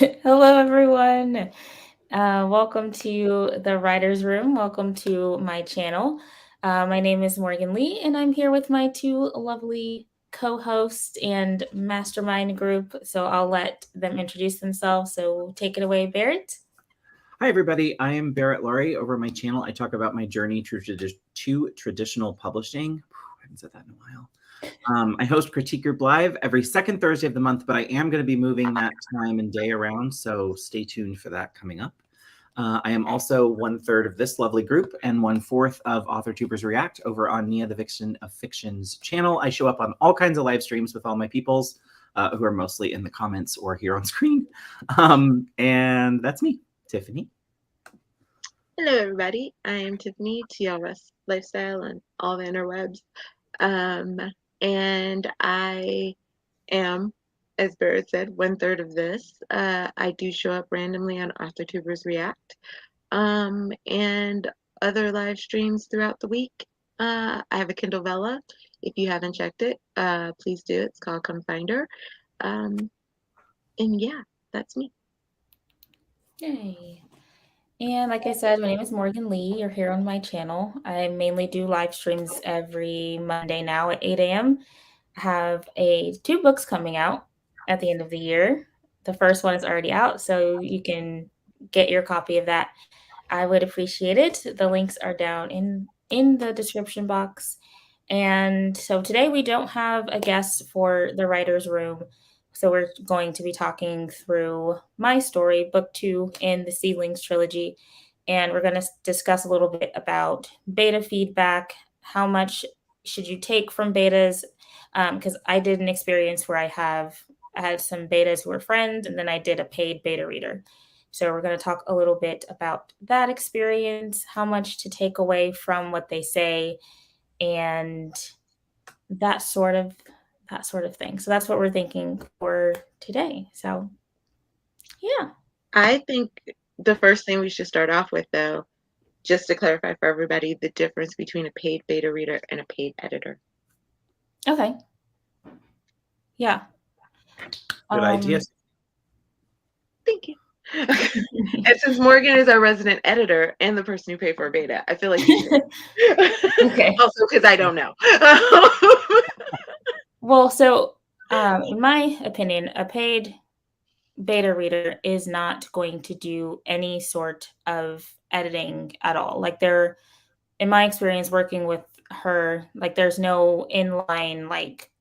Hello, everyone. Welcome to the Writer's Room. Welcome to my channel. My name is Morgan Lee, and I'm here with my two lovely co-hosts and mastermind group. So I'll let them introduce themselves. So take it away, Barrett. Hi, everybody. I am Barrett Laurie. Over my channel, I talk about my journey to traditional publishing. I haven't said that in a while. I host Critique Group Live every second Thursday of the month, but I am going to be moving that time and day around, so stay tuned for that coming up. I am also 1/3 of this lovely group and 1/4 of Authortubers React over on Nia the Vixen of Fiction's channel. I show up on all kinds of live streams with all my peoples who are mostly in the comments or here on screen. And that's me, Tiffany. Hello, everybody. I am Tiffany, TLS Lifestyle and all the interwebs. And I am, as Barrett said, 1/3 of this. I do show up randomly on Authortubers React and other live streams throughout the week. I have a Kindle Vella. If you haven't checked it, please do. It's called Come Find Her. And yeah, that's me. Yay. And like I said, my name is Morgan Lee. You're here on my channel. I mainly do live streams every Monday now at 8 a.m. I have two books coming out at the end of the year. The first one is already out, so you can get your copy of that. I would appreciate it. The links are down in the description box. And so today we don't have a guest for the writer's room. So we're going to be talking through my story, book 2 in the Seedlings trilogy. And we're going to discuss a little bit about beta feedback. How much should you take from betas? Because I did an experience where I had some betas who were friends, and then I did a paid beta reader. So we're going to talk a little bit about that experience, how much to take away from what they say, and that sort of thing. So that's what we're thinking for today. So yeah. I think the first thing we should start off with, though, just to clarify for everybody, the difference between a paid beta reader and a paid editor. Okay. Yeah. Good idea. Thank you. And since Morgan is our resident editor and the person who paid for a beta, I feel like you should. Okay. Also, because I don't know. Well, so in my opinion, a paid beta reader is not going to do any sort of editing at all. Like in my experience working with her, like there's no inline like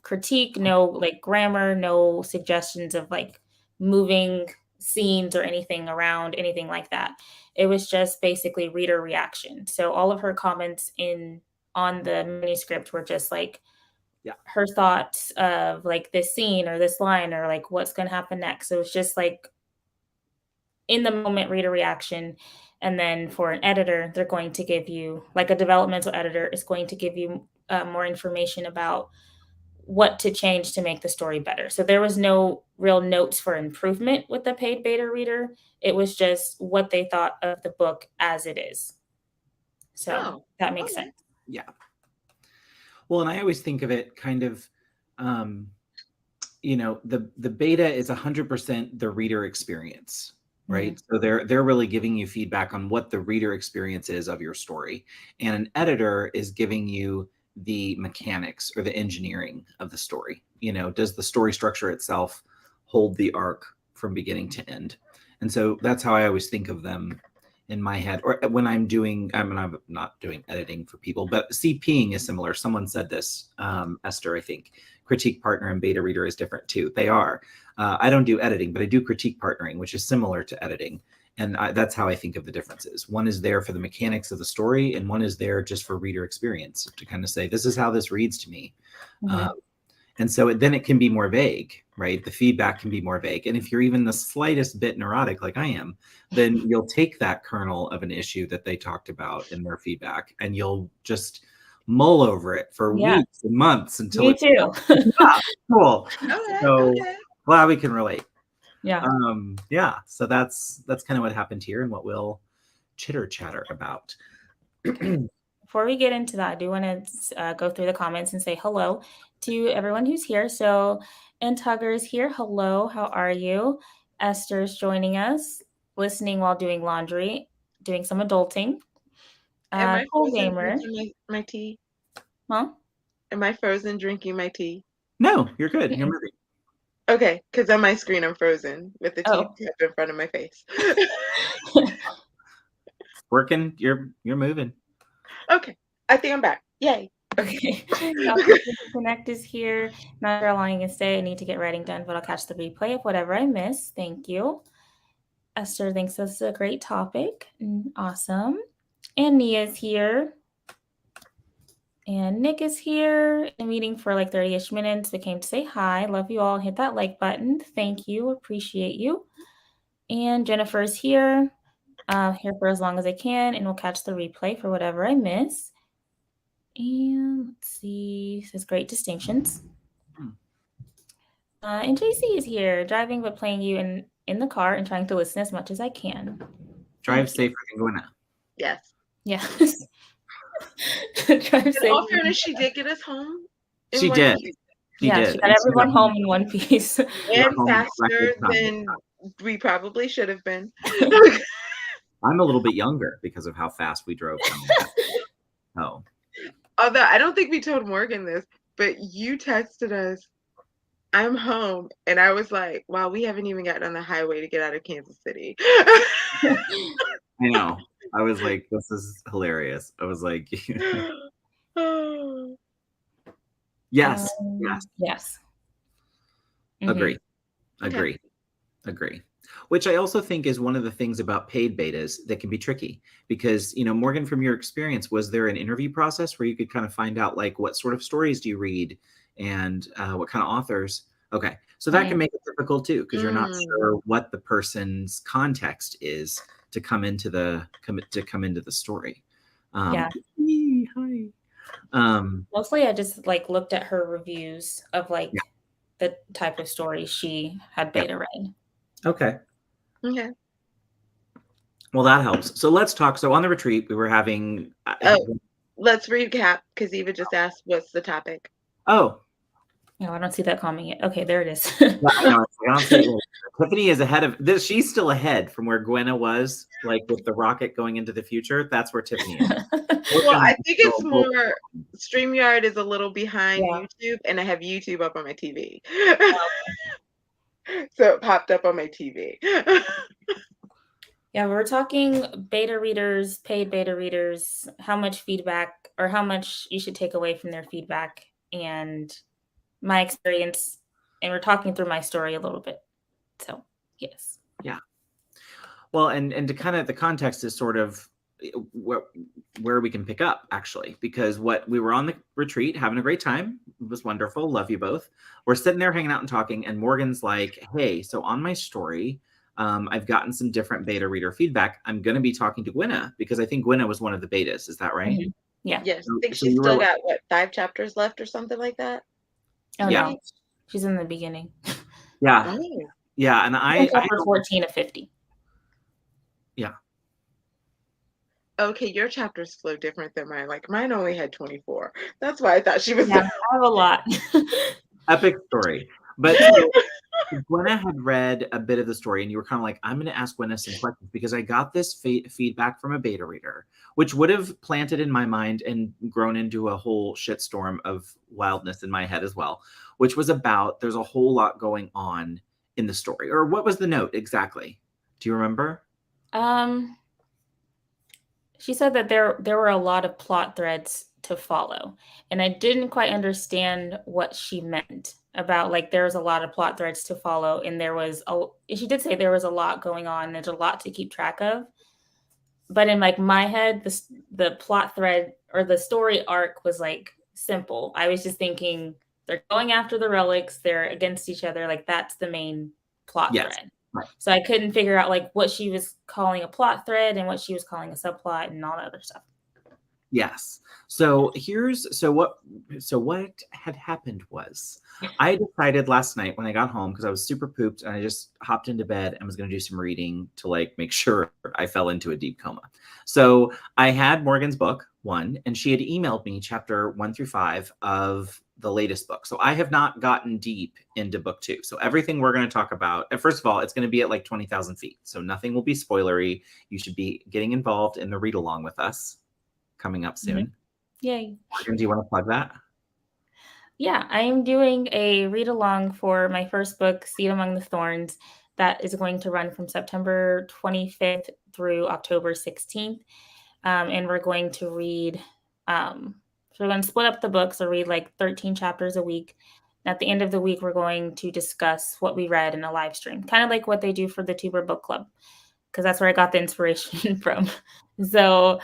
critique, no like grammar, no suggestions of like moving scenes or anything around, anything like that. It was just basically reader reaction. So all of her comments on the manuscript were just like her thoughts of like this scene or this line or like what's going to happen next. So it's just like in the moment reader reaction. And then for an editor, they're going to give you, like a developmental editor is going to give you more information about what to change to make the story better. So there was no real notes for improvement with the paid beta reader. It was just what they thought of the book as it is. So that makes sense. Yeah. Well, and I always think of it kind of, the beta is 100% the reader experience, right? Mm-hmm. So they're really giving you feedback on what the reader experience is of your story. And an editor is giving you the mechanics or the engineering of the story. Does the story structure itself hold the arc from beginning to end? And so that's how I always think of them in my head, or when I'm not doing editing for people, but CPing is similar. Someone said this, Esther, I think. Critique partner and beta reader is different too. They are. I don't do editing, but I do critique partnering, which is similar to editing. And that's how I think of the differences. One is there for the mechanics of the story, and one is there just for reader experience to kind of say, this is how this reads to me. Mm-hmm. And so then it can be more vague, right? The feedback can be more vague. And if you're even the slightest bit neurotic like I am, then you'll take that kernel of an issue that they talked about in their feedback and you'll just mull over it for weeks and months until Me too. Cool. Okay, so glad we can relate. Yeah. So that's kind of what happened here and what we'll chitter chatter about. Before we get into that, I do want to go through the comments and say hello to everyone who's here. So, and Tugger is here. Hello, how are you? Esther's joining us, listening while doing laundry, doing some adulting. Am I Cool frozen gamer. drinking my tea? Huh? Am I frozen drinking my tea? No, you're good. You're moving. Okay, because on my screen I'm frozen with the tea Oh. kept in front of my face. Working. You're moving. Okay, I think I'm back. Yay. Okay. Dr. Connect is here. Not sure how long you can stay. I need to get writing done, but I'll catch the replay of whatever I miss. Thank you. Esther thinks this is a great topic. Awesome. And Nia's here. And Nick is here. In meeting for like 30-ish minutes. We came to say hi. Love you all. Hit that like button. Thank you. Appreciate you. And Jennifer's here. Here for as long as I can. And we'll catch the replay for whatever I miss. And let's see. It says great distinctions. And JC is here, driving but playing you in the car and trying to listen as much as I can. Drive safer than Gwenna. Yes. Yes. In all fairness, she did get us home. She did. She got everyone home in one piece. And faster than we probably should have been. I'm a little bit younger because of how fast we drove. Oh. Although I don't think we told Morgan this, but you texted us, I'm home. And I was like, wow, we haven't even gotten on the highway to get out of Kansas City. I know. I was like, this is hilarious. I was like, yes. Yes. Agree. Okay. Agree. Which I also think is one of the things about paid betas that can be tricky because, Morgan, from your experience, was there an interview process where you could kind of find out like what sort of stories do you read and what kind of authors? Okay. So that can make it difficult too, because you're not sure what the person's context is to come into the story. Yeah. Hi. Mostly I just like looked at her reviews of like the type of story she had beta read. Okay. Well, that helps. So let's talk. So on the retreat, we were having. Let's recap because Eva just asked, "What's the topic?" Oh. No, I don't see that comment yet. Okay, there it is. I don't see it. Tiffany is ahead of this. She's still ahead from where Gwenna was, like with the rocket going into the future. That's where Tiffany is. Well, I think it's more StreamYard is a little behind YouTube, and I have YouTube up on my TV. So it popped up on my TV. Yeah, we're talking beta readers, paid beta readers, how much feedback or how much you should take away from their feedback and my experience. And we're talking through my story a little bit. So, yes. Yeah. Well, and to kind of the context is sort of where we can pick up actually, because we were on the retreat having a great time. It was wonderful. Love you both. We're sitting there hanging out and talking, and Morgan's like, hey, so on my story, I've gotten some different beta reader feedback. I'm going to be talking to Gwenna because I think Gwenna was one of the betas. Is that right? Mm-hmm. Yeah. Yes. I think she's still got 5 chapters left or something like that. Oh, yeah. No. She's in the beginning. Yeah. Oh. Yeah. And I chapter 14 of 50. Yeah. Okay, your chapters flow different than mine. Like mine only had 24. That's why I thought she was. Yeah, I have a lot. Epic story. But Gwenna had read a bit of the story, and you were kind of like, I'm going to ask Gwenna some questions because I got this feedback from a beta reader, which would have planted in my mind and grown into a whole shitstorm of wildness in my head as well, which was about there's a whole lot going on in the story. Or what was the note exactly? Do you remember? She said that there were a lot of plot threads to follow, and I didn't quite understand what she meant about like there was a lot of plot threads to follow, and she did say there was a lot going on. There's a lot to keep track of, but in like my head, the plot thread or the story arc was like simple. I was just thinking they're going after the relics, they're against each other, like that's the main plot thread. Right. So I couldn't figure out like what she was calling a plot thread and what she was calling a subplot and all that other stuff. Yes. So what had happened was I decided last night when I got home, because I was super pooped and I just hopped into bed and was going to do some reading to like make sure I fell into a deep coma. So I had Morgan's book 1, and she had emailed me chapter 1 through 5 of the latest book. So I have not gotten deep into book 2. So everything we're going to talk about, first of all, it's going to be at like 20,000 feet. So nothing will be spoilery. You should be getting involved in the read along with us coming up soon. Yay. Morgan, do you want to plug that? Yeah, I am doing a read along for my first book, Seed Among the Thorns, that is going to run from September 25th through October 16th. And we're going to read, so we're going to split up the books or read like 13 chapters a week. And at the end of the week, we're going to discuss what we read in a live stream, kind of like what they do for the Tuber Book Club, because that's where I got the inspiration from. So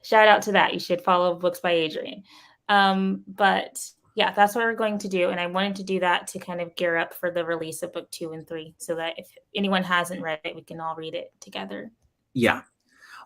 shout out to that. You should follow Books by Adrian. But yeah, that's what we're going to do. And I wanted to do that to kind of gear up for the release of book 2 and 3 so that if anyone hasn't read it, we can all read it together. Yeah.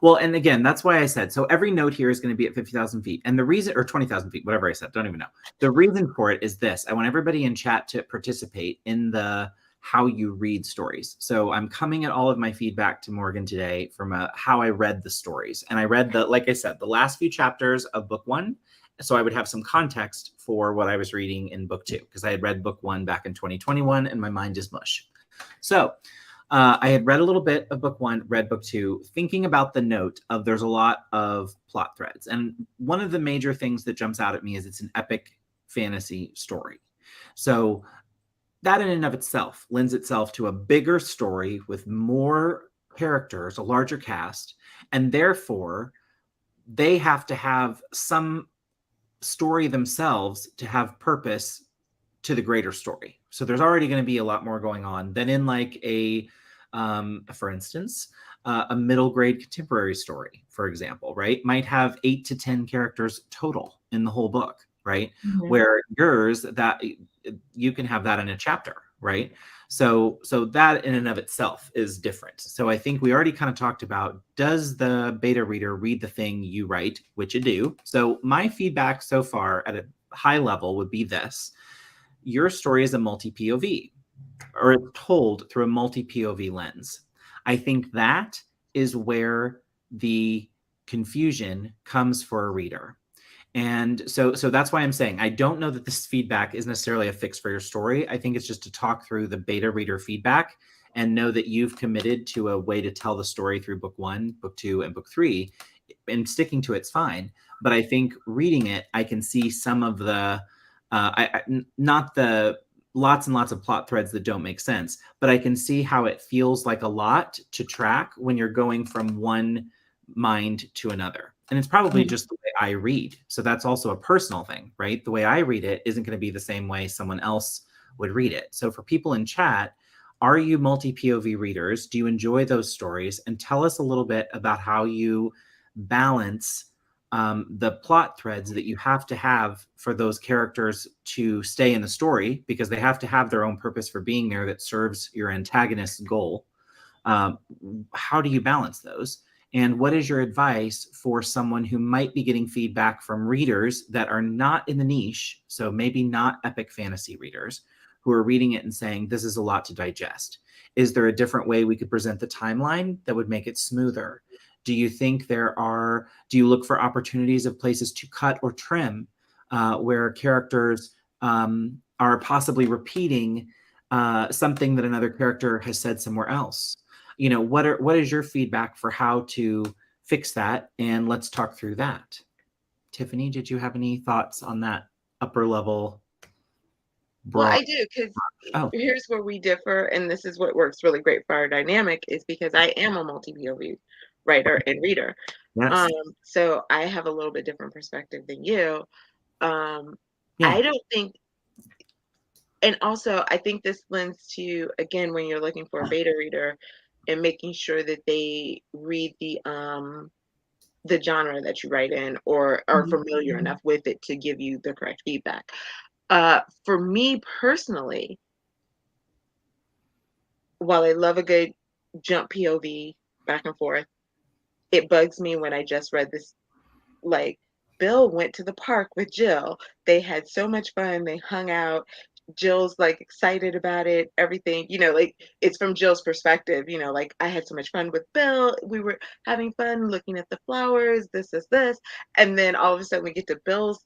Well, and again, that's why I said, so every note here is going to be at 50,000 feet. And the reason, or 20,000 feet, whatever I said, don't even know. The reason for it is this. I want everybody in chat to participate in the how you read stories. So I'm coming at all of my feedback to Morgan today from how I read the stories. And I read like I said, the last few chapters of book 1. So I would have some context for what I was reading in book 2, because I had read book 1 back in 2021 and my mind is mush. So I had read a little bit of book 1, read book 2, thinking about the note of there's a lot of plot threads. And one of the major things that jumps out at me is it's an epic fantasy story. So that in and of itself lends itself to a bigger story with more characters, a larger cast, and therefore they have to have some story themselves to have purpose to the greater story. So there's already going to be a lot more going on than in like for instance, a middle grade contemporary story, for example, right? Might have 8 to 10 characters total in the whole book, right? Mm-hmm. Where yours, that you can have that in a chapter, right? So that in and of itself is different. So I think we already kind of talked about, does the beta reader read the thing you write, which you do? So my feedback so far at a high level would be this. Your story is a multi-POV, or it's told through a multi-POV lens. I think that is where the confusion comes for a reader. And so that's why I'm saying I don't know that this feedback is necessarily a fix for your story. I think it's just to talk through the beta reader feedback and know that you've committed to a way to tell the story through book 1, book 2, and book 3, and sticking to it's fine. But I think reading it, I can see some of the, not the lots and lots of plot threads that don't make sense, but I can see how it feels like a lot to track when you're going from one mind to another. And it's probably just the way I read. So that's also a personal thing, right? The way I read it isn't going to be the same way someone else would read it. So for people in chat, are you multi-POV readers? Do you enjoy those stories? And tell us a little bit about how you balance the plot threads that you have to have for those characters to stay in the story, because they have to have their own purpose for being there that serves your antagonist's goal. How do you balance those? And what is your advice for someone who might be getting feedback from readers that are not in the niche, so maybe not epic fantasy readers, who are reading it and saying, this is a lot to digest? Is there a different way we could present the timeline that would make it smoother? Do you think do you look for opportunities of places to cut or trim where characters are possibly repeating something that another character has said somewhere else? You know, what is your feedback for how to fix that? And let's talk through that. Tiffany, did you have any thoughts on that upper level? Well, I do, because here's where we differ, and this is what works really great for our dynamic, is because I am a multi-POV writer and reader. Yes. So I have a little bit different perspective than you. I don't think, and also I think this lends to, again, when you're looking for a beta reader and making sure that they read the genre that you write in, or are familiar enough with it to give you the correct feedback. For me personally, while I love a good jump POV back and forth, it bugs me when I just read this, like, Bill went to the park with Jill. They had so much fun. They hung out. Jill's like excited about it, everything, you know, like it's from Jill's perspective, you know, like I had so much fun with Bill. We were having fun looking at the flowers, this. And then all of a sudden we get to Bill's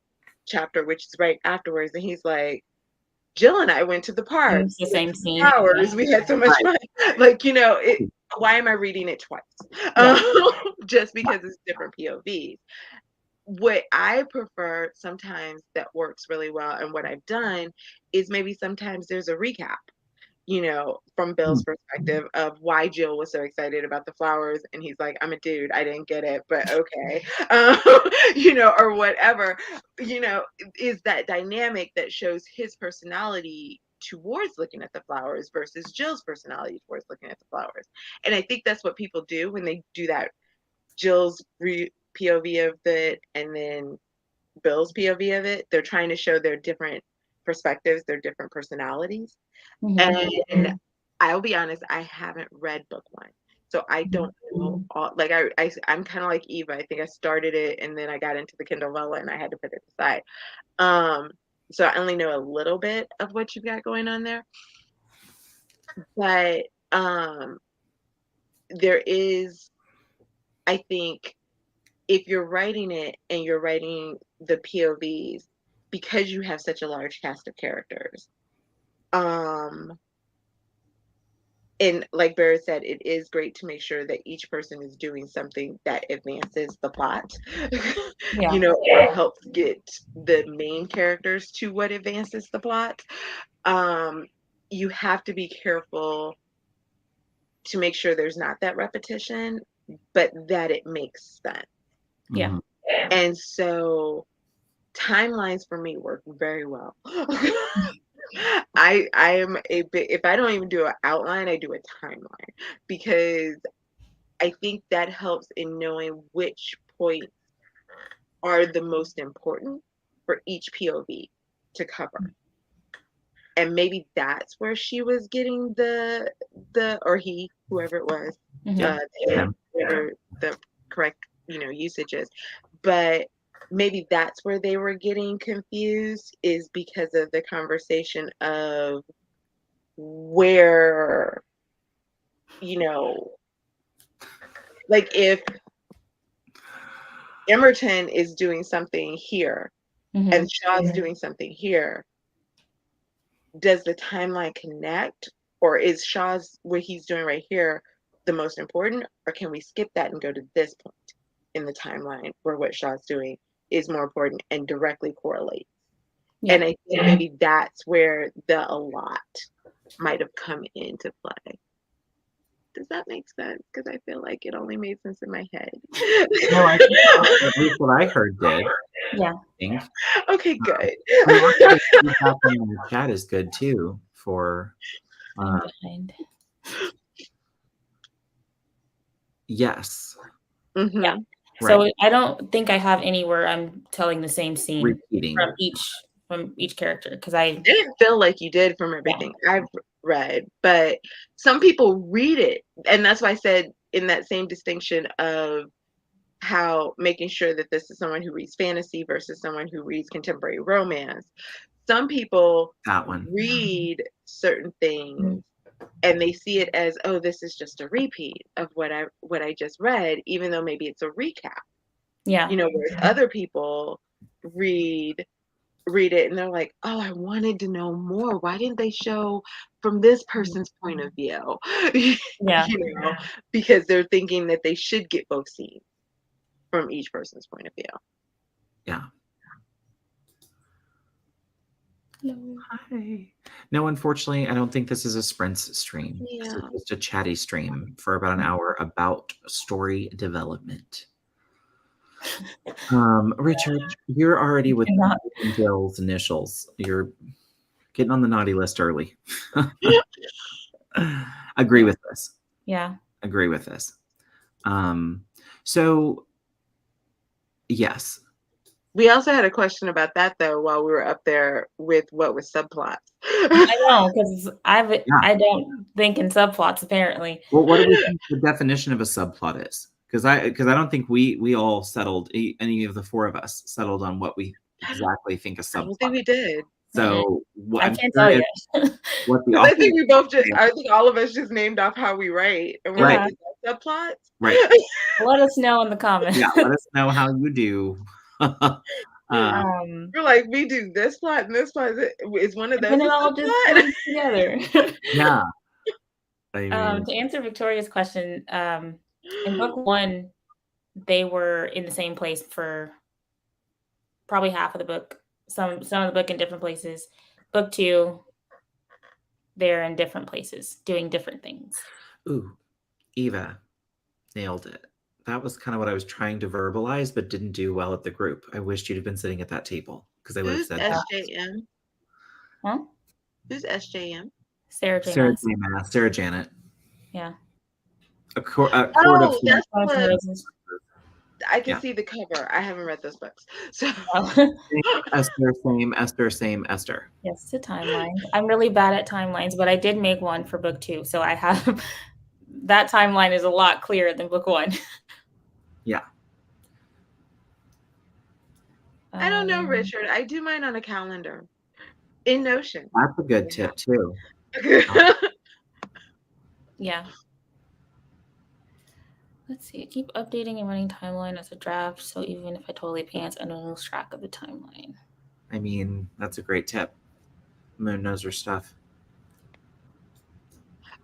chapter, which is right afterwards, and he's like, Jill and I went to the park. It's the same scene. Flowers. We had so much fun. Like, you know, why am I reading it twice? Just because it's different POVs. What I prefer sometimes that works really well, and what I've done is maybe sometimes there's a recap, you know, from Bill's perspective of why Jill was so excited about the flowers. And he's like, I'm a dude, I didn't get it, but okay. You know, or whatever, you know, is that dynamic that shows his personality towards looking at the flowers versus Jill's personality towards looking at the flowers. And I think that's what people do when they do that. Jill's POV of it and then Bill's POV of it. They're trying to show their different perspectives, their different personalities. And I'll be honest, I haven't read book one. So I don't know all, like I'm kind of like Eva. I think I started it and then I got into the Kindle Vella and I had to put it aside. So I only know a little bit of what you've got going on there. But there is, I think, if you're writing it and you're writing the POVs, because you have such a large cast of characters, and like Barrett said, it is great to make sure that each person is doing something that advances the plot, you know, or helps get the main characters to what advances the plot. You have to be careful to make sure there's not that repetition, but that it makes sense. Yeah. And so timelines for me work very well. I am a bit, if I don't even do an outline, I do a timeline, because I think that helps in knowing which points are the most important for each POV to cover. And maybe that's where she was getting the or he, whoever it was, whatever the correct, you know, usage is. But maybe that's where they were getting confused, is because of the conversation of where, you know, like if Emerton is doing something here and Shaw's doing something here, does the timeline connect, or is Shaw's, what he's doing right here, the most important, or can we skip that and go to this point in the timeline where what Shaw's doing is more important and directly correlates? And I think maybe that's where the a lot might have come into play. Does that make sense? Because I feel like it only made sense in my head. No, I think at least what I heard did. Yeah. I think. Okay, good. The chat is good too for. Yes. Mm-hmm. Yeah. So I don't think I have anywhere I'm telling the same scene repeating from each character, because I didn't feel like you did from everything I've read, but some people read it, and that's why I said in that same distinction of how making sure that this is someone who reads fantasy versus someone who reads contemporary romance. Some people read certain things and they see it as, oh, this is just a repeat of what I just read, even though maybe it's a recap. Yeah. You know, whereas other people read it and they're like, oh, I wanted to know more. Why didn't they show from this person's point of view? Yeah. You know, because they're thinking that they should get both scenes from each person's point of view. Yeah. Hello. Hi. No, unfortunately, I don't think this is a sprints stream. Yeah. It's just a chatty stream for about an hour about story development. Richard, you're already with Jill's initials. You're getting on the naughty list early. Agree with this. Yeah. Agree with this. So yes. We also had a question about that though while we were up there with what was subplots. I know, because I don't think in subplots apparently. Well, what do we think the definition of a subplot is? Because I don't think we all settled, any of the four of us settled on what we exactly think a subplot. I don't think we did. So I can't tell you. What the I think we both I think all of us just named off how we write, and we're like, subplots. Right. Let us know in the comments. Yeah, let us know how you do. We're like, we do this plot and this plot. Is one of those then it a all just subplot? comes together. Yeah. I mean, To answer Victoria's question, in book 1, they were in the same place for probably half of the book. Some of the book in different places. Book 2, they're in different places doing different things. ooh, Eva nailed it. That was kind of what I was trying to verbalize, but didn't do well at the group. I wished you'd have been sitting at that table because I would have Who's said that. SJM? Huh? Who's SJM? Sarah J. Sarah Maas. J. Maas, Sarah Janet. Yeah. A court of That's what Roses. I can Yeah. see the cover. I haven't read those books. So Esther, same Esther. Yes, it's a timeline. I'm really bad at timelines, but I did make one for book 2, so I have that timeline is a lot clearer than book 1. Yeah. I don't know, Richard. I do mine on a calendar in Notion. That's a good tip too. Yeah. Let's see. I keep updating and running timeline as a draft, so even if I totally pants, I don't lose track of the timeline. I mean, that's a great tip. Moon knows her stuff.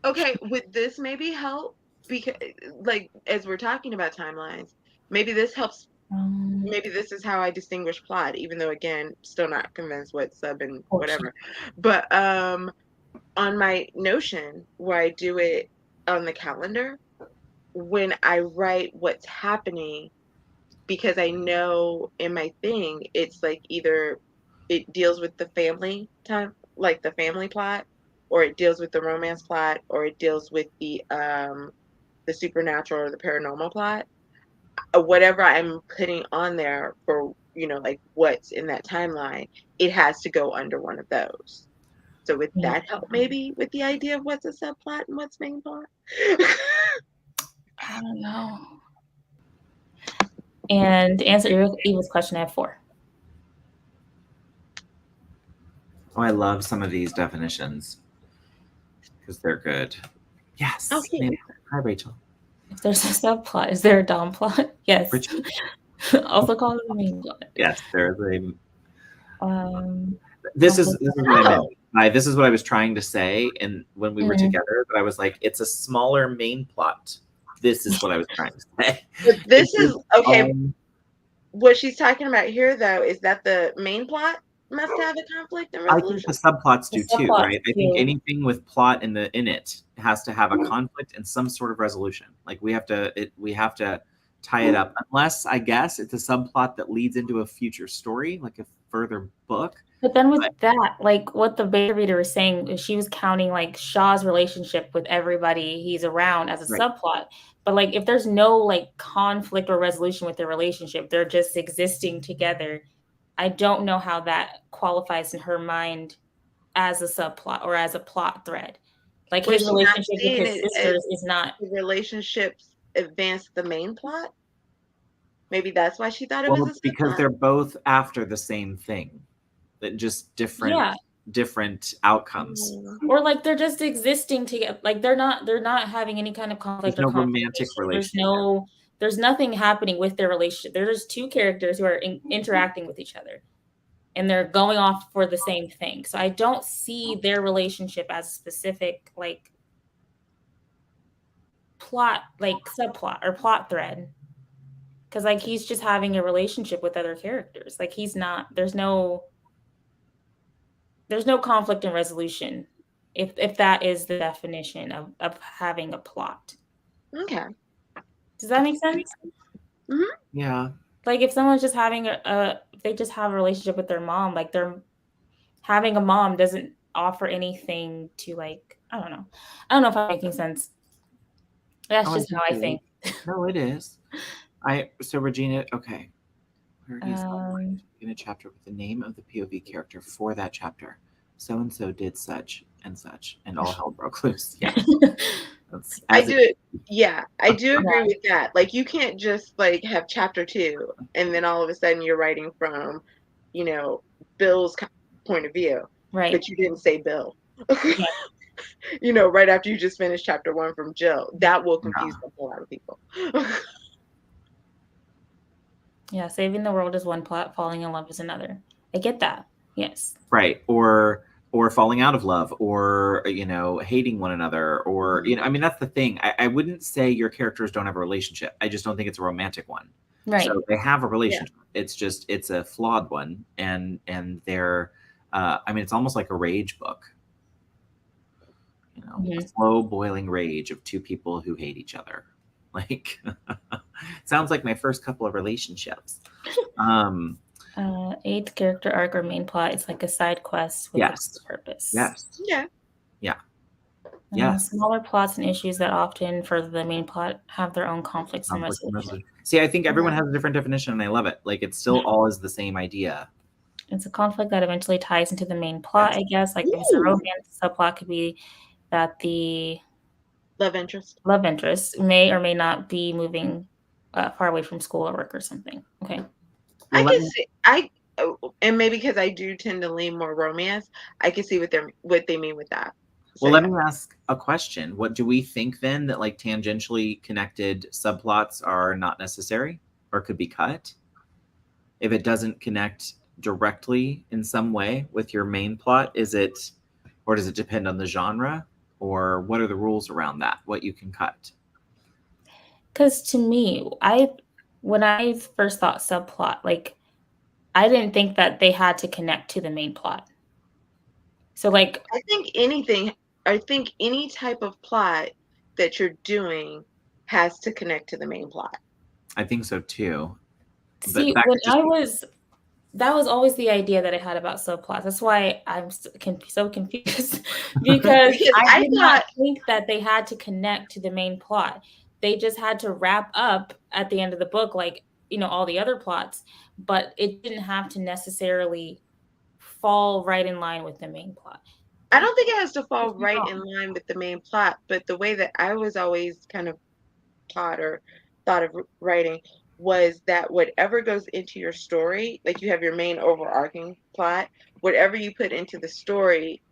Okay, would this maybe help? Because, like, as we're talking about timelines, maybe this helps. Maybe this is how I distinguish plot, even though, again, still not convinced what sub and whatever. But on my Notion, where I do it on the calendar, when I write what's happening, because I know in my thing, it's like either it deals with the family time, like the family plot, or it deals with the romance plot, or it deals with the supernatural or the paranormal plot. Whatever I'm putting on there for, like what's in that timeline, it has to go under one of those. So would that help maybe with the idea of what's a subplot and what's main plot? I don't know. And to answer Eva's question, I have 4. Oh, I love some of these definitions because they're good. Yes. Okay. Hi, Rachel. If there's a subplot, is there a dom plot? Yes. Richard? Also called the main plot. Yes, there is a. This is what I meant. This is what I was trying to say, and when we were together, but I was like, it's a smaller main plot. This is what I was trying to say. But this is okay. What she's talking about here, though, is that the main plot must have a conflict and resolution. I think the subplots do too, right? I think anything with plot in it has to have a conflict and some sort of resolution. Like we have to tie it up, unless I guess it's a subplot that leads into a future story, like a further book. But then with that, like what the beta reader was saying, she was counting like Shaw's relationship with everybody he's around as a subplot. But like if there's no like conflict or resolution with their relationship, they're just existing together. I don't know how that qualifies in her mind as a subplot or as a plot thread. Like his relationship with his sisters is not. The relationships advance the main plot. Maybe that's why she thought it was a subplot. Because they're both after the same thing, that just different outcomes. Or like they're just existing together. Like they're not having any kind of conflict or romantic relationship. There's nothing happening with their relationship. There's 2 characters who are interacting with each other, and they're going off for the same thing. So I don't see their relationship as a specific like plot, like subplot or plot thread. Because like he's just having a relationship with other characters. Like he's not. There's no conflict and resolution. If that is the definition of having a plot. Okay. Does that make sense? Mm-hmm. Yeah. Like if someone's just having they just have a relationship with their mom, like they're having a mom doesn't offer anything to like, I don't know if I'm making sense. That's just how I think. No, it is. So Regina, okay. Where is in a chapter with the name of the POV character for that chapter. So and so did such, and all hell broke loose. Yeah. I do agree with that. Like you can't just like have chapter 2 and then all of a sudden you're writing from, Bill's point of view, right? But you didn't say Bill. Right after you just finished chapter 1 from Jill, that will confuse a whole lot of people. Yeah, saving the world is one plot, falling in love is another. I get that. Yes. Right. Or falling out of love, or hating one another, or I mean, that's the thing. I wouldn't say your characters don't have a relationship. I just don't think it's a romantic one. Right. So they have a Yeah. relationship. It's a flawed one, and they're I mean, it's almost like a rage book. Mhm. Slow boiling rage of two people who hate each other. Like, sounds like my first couple of relationships. Eighth character arc or main plot is like a side quest with Yes. a purpose. Yes. Yeah. Yeah. Yes. Smaller plots and issues that often further the main plot have their own conflicts and Conflict and resolution. resolution. See, I think everyone has a different definition, and I love it. Like, it's still all is the same idea. It's a conflict that eventually ties into the main plot, Yes. I guess. Like if it's a Ooh. romance, subplot could be that the Love interest. love interest may or may not be moving far away from school or work or something. Okay. I Well, let can me- see and maybe because I do tend to lean more romance, I can see what they mean with that. So Well, let yeah. me ask a question. What do we think then, that like tangentially connected subplots are not necessary or could be cut if it doesn't connect directly in some way with your main plot? Or does it depend on the genre, or what are the rules around that? What you can cut? Because to me, when I first thought subplot, like I didn't think that they had to connect to the main plot. So like I think any type of plot that you're doing has to connect to the main plot. I think so too. see But that was always the idea that I had about subplots. That's why I'm so confused because Because I I did not thought think that they had to connect to the main plot. They just had to wrap up at the end of the book, like, all the other plots, but it didn't have to necessarily fall right in line with the main plot. I don't think it has to fall Could be right in wrong. line with the main plot, but the way that I was always kind of taught or thought of writing was that whatever goes into your story, like you have your main overarching plot, whatever you put into the story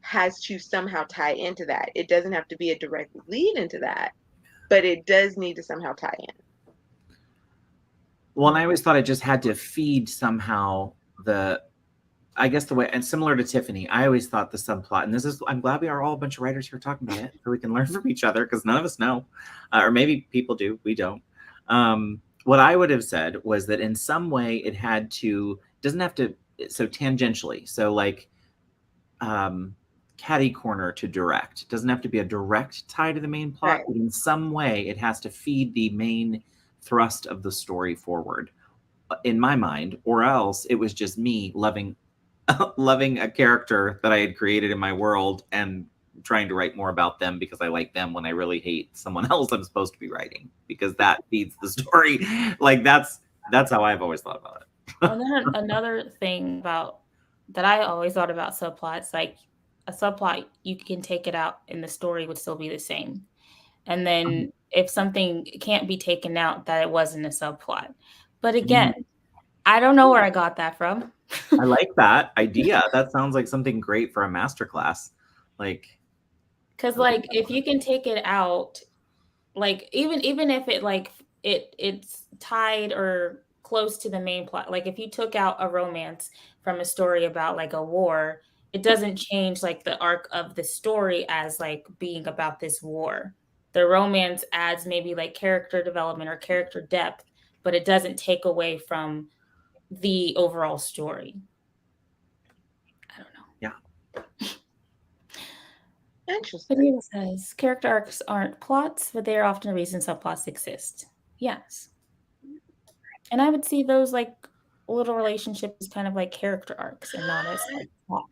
has to somehow tie into that. It doesn't have to be a direct lead into that, but it does need to somehow tie in. Well, and I always thought it just had to feed somehow I guess the way, and similar to Tiffany, I always thought the subplot, and I'm glad we are all a bunch of writers here talking about it, so we can learn from each other, because none of us know, or maybe people do, we don't. What I would have said was that in some way it doesn't have to, so tangentially, so like catty corner to direct. It doesn't have to be a direct tie to the main plot, Right. but in some way it has to feed the main thrust of the story forward, in my mind, or else it was just me loving a character that I had created in my world and trying to write more about them because I like them, when I really hate someone else I'm supposed to be writing, because that feeds the story. Like, that's how I've always thought about it. And then another thing that I always thought about subplots, like a subplot, you can take it out and the story would still be the same. And then if something can't be taken out, that it wasn't a subplot. But again, I don't know where I got that from. I like that idea. That sounds like something great for a masterclass. Like, Because like if you can take it out, like even if it like it's tied or close to the main plot, like if you took out a romance from a story about like a war, it doesn't change like the arc of the story as like being about this war. The romance adds maybe like character development or character depth, but it doesn't take away from the overall story. I don't know. yeah. Interesting. Video says character arcs aren't plots, but they are often a reason subplots exist. Yes. And I would see those like little relationships kind of like character arcs and not as like plot.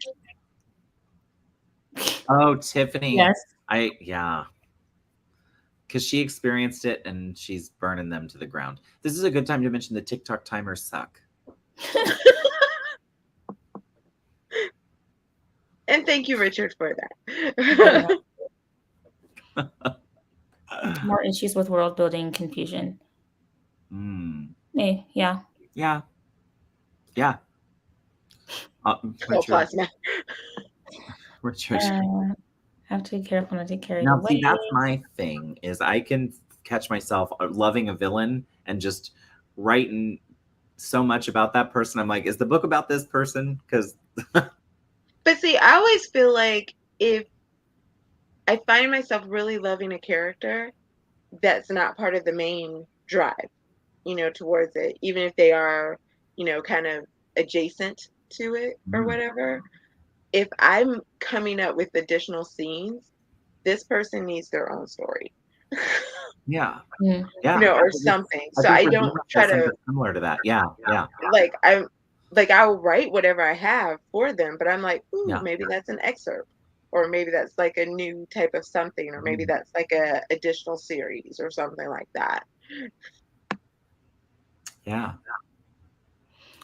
Oh, Tiffany. Yes. Yeah. Because she experienced it and she's burning them to the ground. This is a good time to mention the TikTok timers suck. And thank you, Richard, for that. More issues with world building confusion. Yeah. Yeah. Yeah. Richard. Have to be careful not to carry Now, away. see, that's my thing, is I can catch myself loving a villain and just writing so much about that person. I'm like, is the book about this person? Because But see, I always feel like if I find myself really loving a character, that's not part of the main drive, towards it, even if they are, kind of adjacent to it or whatever. If I'm coming up with additional scenes, this person needs their own story. yeah, Mm. yeah. Or something. I So think I Regina don't try has to, something similar to that. Yeah, yeah, like, I'll write whatever I have for them, but I'm like, ooh, yeah. maybe that's an excerpt, or maybe that's like a new type of something, or maybe that's like a additional series or something like that. Yeah.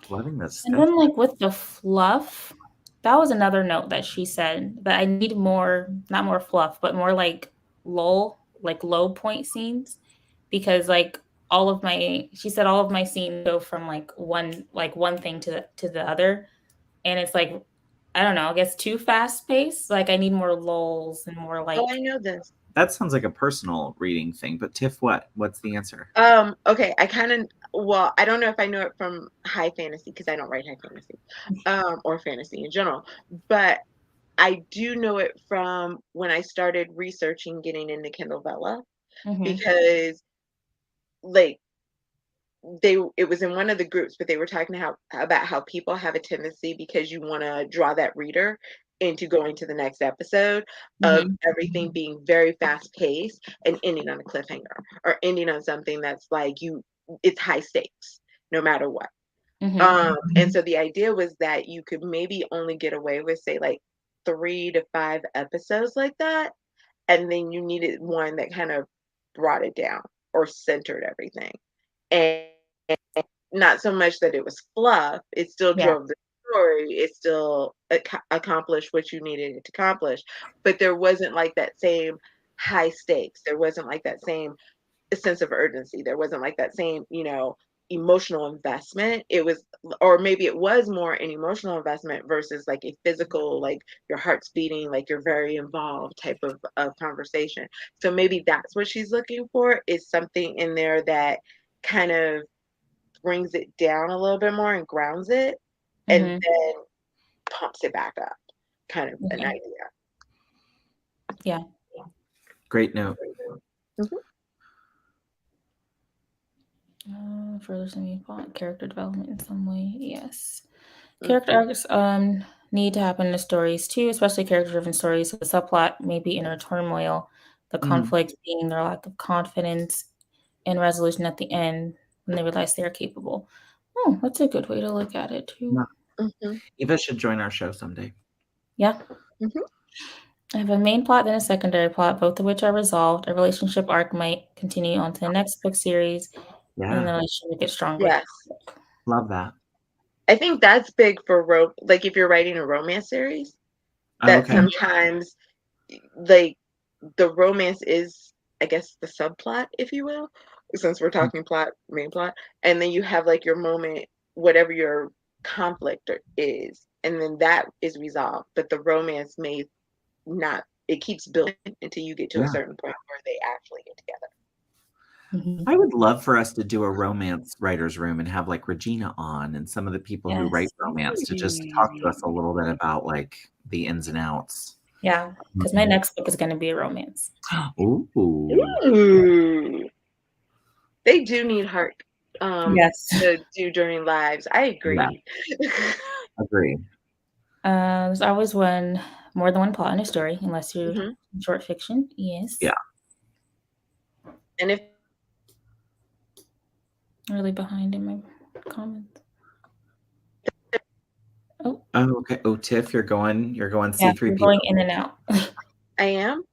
Loving this And stuff. then, like, with the fluff, that was another note that she said that I need more, not more fluff, but more like low point scenes, because like she said all of my scenes go from like one thing to the other, and it's like, I don't know, I guess too fast paced. Like I need more lulls and more Oh, I like, know this. That sounds like a personal reading thing, but Tiff, what's the answer? Okay, I don't know if I know it from high fantasy because I don't write high fantasy, or fantasy in general, but I do know it from when I started researching getting into Kindle Vella, mm-hmm, because like it was in one of the groups, but they were talking about how people have a tendency, because you want to draw that reader into going to the next episode, of mm-hmm, everything being very fast paced and ending on a cliffhanger, or ending on something that's like it's high stakes no matter what. mm-hmm, And so the idea was that you could maybe only get away with, say, like 3 to 5 episodes like that, and then you needed one that kind of brought it down or centered everything. And not so much that it was fluff, it still yeah, drove the story, it still accomplished what you needed it to accomplish, but there wasn't like that same high stakes. There wasn't like that same sense of urgency. There wasn't like that same, emotional investment. It was, or maybe it was more an emotional investment versus like a physical, like your heart's beating, like you're very involved type of conversation. So maybe that's what she's looking for, is something in there that kind of brings it down a little bit more and grounds it, and mm-hmm, then pumps it back up, kind of an okay, idea. yeah. Great note. Mhm. Further some plot, character development in some way. Yes. Character Mhm. arcs need to happen in the stories too, especially character-driven stories. So the subplot may be inner turmoil, the Mhm. conflict being their lack of confidence, and resolution at the end when they realize they are capable. Oh, that's a good way to look at it too. Yeah. Mhm. Eva should join our show someday. Yeah. Mhm. I have a main plot, then a secondary plot, both of which are resolved. A relationship arc might continue on to the next book series, and then the Yeah, relationship gets stronger. Yes. love that. I think that's big for like if you're writing a romance series, Oh, that okay. sometimes, like, the romance is, I guess, the subplot, if you will, since we're talking plot, main plot, and then you have like your moment, whatever your conflict is, and then that is resolved, but the romance may not. It keeps building until you get to a Yeah. certain point where they actually get together. Mhm. I would love for us to do a romance writers room and have like Regina on and some of the people who write Yes. romance to just talk to us a little bit about like the ins and outs. Yeah, because my next book is going to be a romance. Ooh. Ooh, they do need heart, Yes. to do during lives. I Yeah, agree. agree. There's always more than one plot in a story, unless you're Mhm. short fiction. Yes. Yeah. And if Really behind in my comments. Oh, Oh, okay. Oh, Tiff, you're going yeah, you're going C3PO. in and out. I am, am I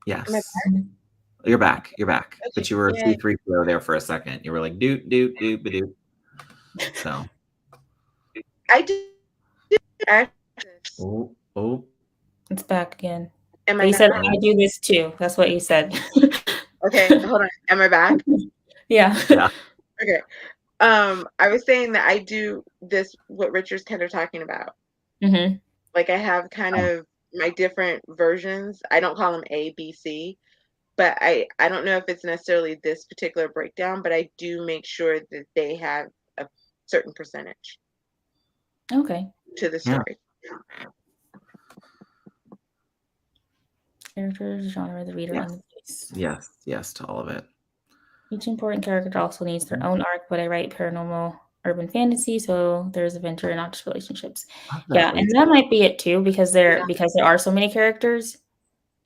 Yes. back? You're back. You're back. Okay, But you were yay. C3PO there for a second. You were like doot doot doot ba-doot. So, I did access. oh, oh. It's back again. Am But I you not said back? I do this too. That's what you said. Okay, hold on. Am I back? Yeah. Yeah. Okay. I was saying that I do this, what Richard's kind of talking about. Hmm. Like I have kind Oh, of my different versions. I don't call them A, B, C, but I don't know if it's necessarily this particular breakdown, but I do make sure that they have certain percentage Okay. to the story. Characters, genre, the reader, and the place. Yes to all of it. Each important character also needs their own arc, but I write paranormal urban fantasy, so there's adventure and not just relationships. Yeah, and that might be it too, because there are so many characters,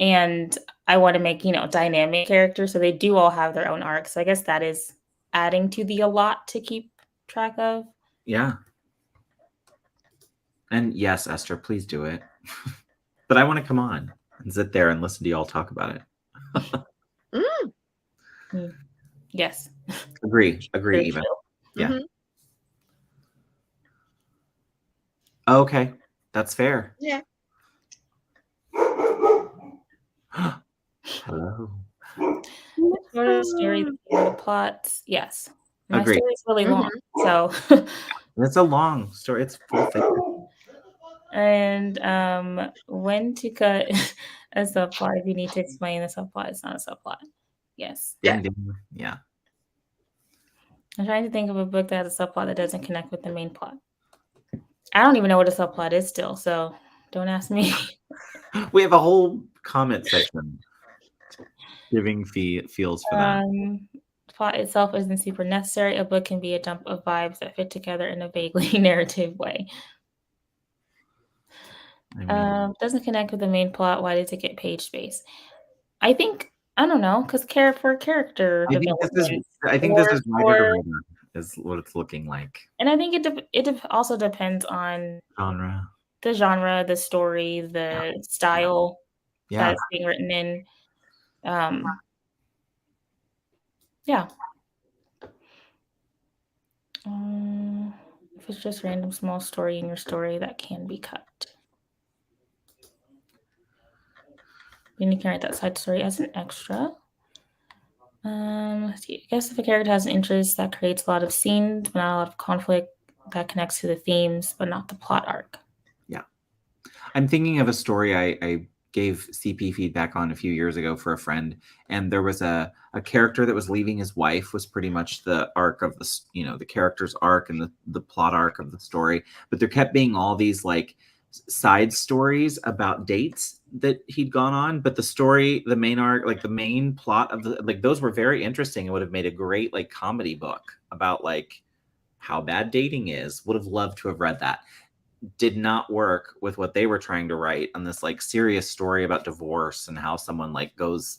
and I want to make, dynamic characters, so they do all have their own arcs. So I guess that is adding to the a lot to keep track of. Yeah. And yes, Esther, please do it. But I want to come on and sit there and listen to y'all talk about it. Yes. Agree, Eva. Yeah. Mm-hmm. Okay, that's fair. Yeah. Hello. Shorter story, the plots. Yes. My Agreed. story is really long, so it's a long story. It's full thick. And when to cut a subplot if you need to explain the subplot. It's not a subplot. Yes. Yeah. I'm trying to think of a book that has a subplot that doesn't connect with the main plot. I don't even know what a subplot is still, so don't ask me. We have a whole comment section giving feels for that. The plot itself isn't super necessary. A book can be a dump of vibes that fit together in a vaguely narrative way. Doesn't connect with the main plot. Why does it get page space? I don't know, because for character development. I think this is writer to reader is what it's looking like. And I think it also depends on the genre, the story, the style that it's being written in. Yeah. If it's just random small story in your story, that can be cut. You can write that side story as an extra. Let's see. I guess if a character has an interest, that creates a lot of scenes, but not a lot of conflict. That connects to the themes, but not the plot arc. Yeah. I'm thinking of a story I gave CP feedback on a few years ago for a friend, and there was a character that was leaving his wife was pretty much the arc of the character's arc and the plot arc of the story, but there kept being all these like side stories about dates that he'd gone on, but the story, the main arc, like the main plot of those were very interesting. It would have made a great like comedy book about like how bad dating is. Would have loved to have read that. Did not work with what they were trying to write on this like serious story about divorce and how someone like goes,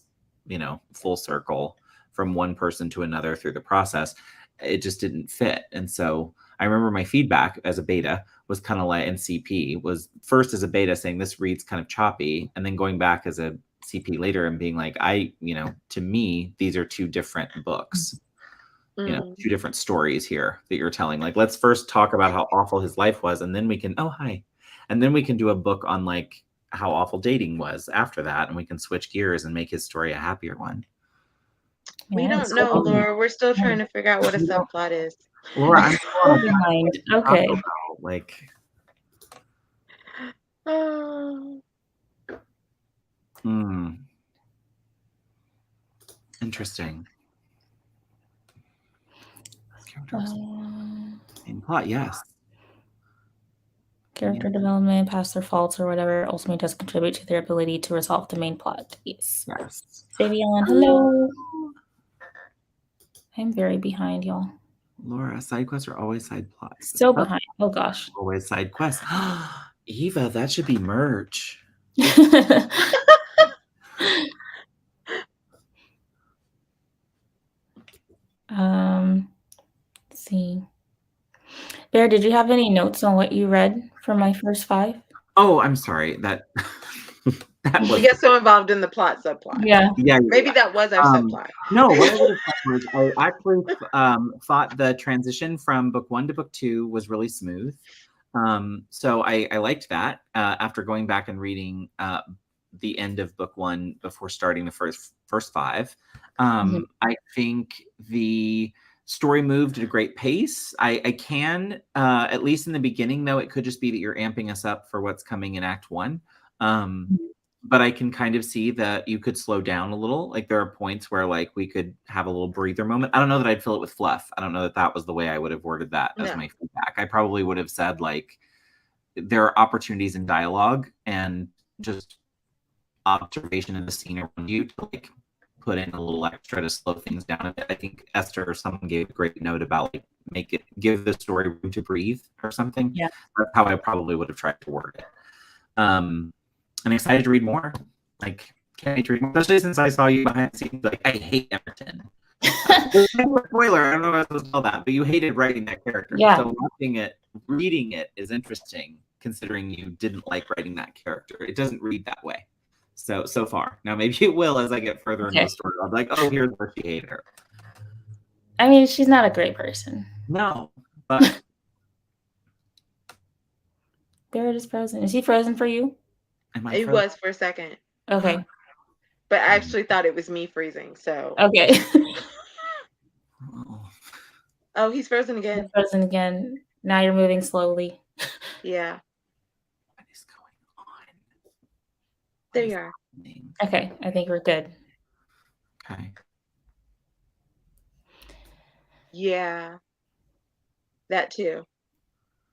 full circle from one person to another through the process. It just didn't fit. And so I remember my feedback as a beta was kind of like, and CP was first as a beta saying this reads kind of choppy, and then going back as a CP later and being like, to me, these are two different books. Two different stories here that you're telling. Like, let's first talk about how awful his life was, and then we can, and then we can do a book on like how awful dating was after that, and we can switch gears and make his story a happier one. We don't know, Laura. We're still trying to figure out what a subplot is. Laura, I'm still behind. Okay. Interesting. In plot, yes. Character development, past their faults or whatever, ultimately does contribute to their ability to resolve the main plot. Yes. Savion, hello. I'm very behind, y'all. Laura, side quests are always side plots. So behind. Oh gosh. Always side quests. Eva, that should be merch. Let's see. Bear, did you have any notes on what you read from my first 5? Oh, I'm sorry. That we get so involved in the plot subplot. Yeah. Maybe that was our subplot. No, what I would have thought was I actually thought the transition from book 1 to book 2 was really smooth. So I liked that after going back and reading the end of book 1 before starting the first 5. I think the story moved at a great pace. I can, at least in the beginning, though, it could just be that you're amping us up for what's coming in Act 1. but I can kind of see that you could slow down a little. Like there are points where like we could have a little breather moment. I don't know that I'd fill it with fluff. I don't know that that was the way I would have worded that as No. my feedback. I probably would have said like there are opportunities in dialogue and just observation in the scene around you to like put in a little extra to slow things down a bit. I think Esther or someone gave a great note about like give the story room to breathe or something. Yeah. That's how I probably would have tried to word it. I'm excited to read more. Like, can't wait to read more, especially since I saw you behind the scenes. Like, I hate Emerton. Spoiler, I don't know if I was supposed to tell that, but you hated writing that character. Yeah. So reading it is interesting, considering you didn't like writing that character. It doesn't read that way. So far. Now maybe it will as I get further into the story. I'll be like, oh, here's where she hated her. I mean, she's not a great person. No, but Barrett is frozen. Is he frozen for you? He was for a second. Okay. But I actually thought it was me freezing, so. Okay. Oh, he's frozen again. He's frozen again. Now you're moving slowly. Yeah. What is going on? There you are. Okay, I think we're good. Okay. Yeah. That too.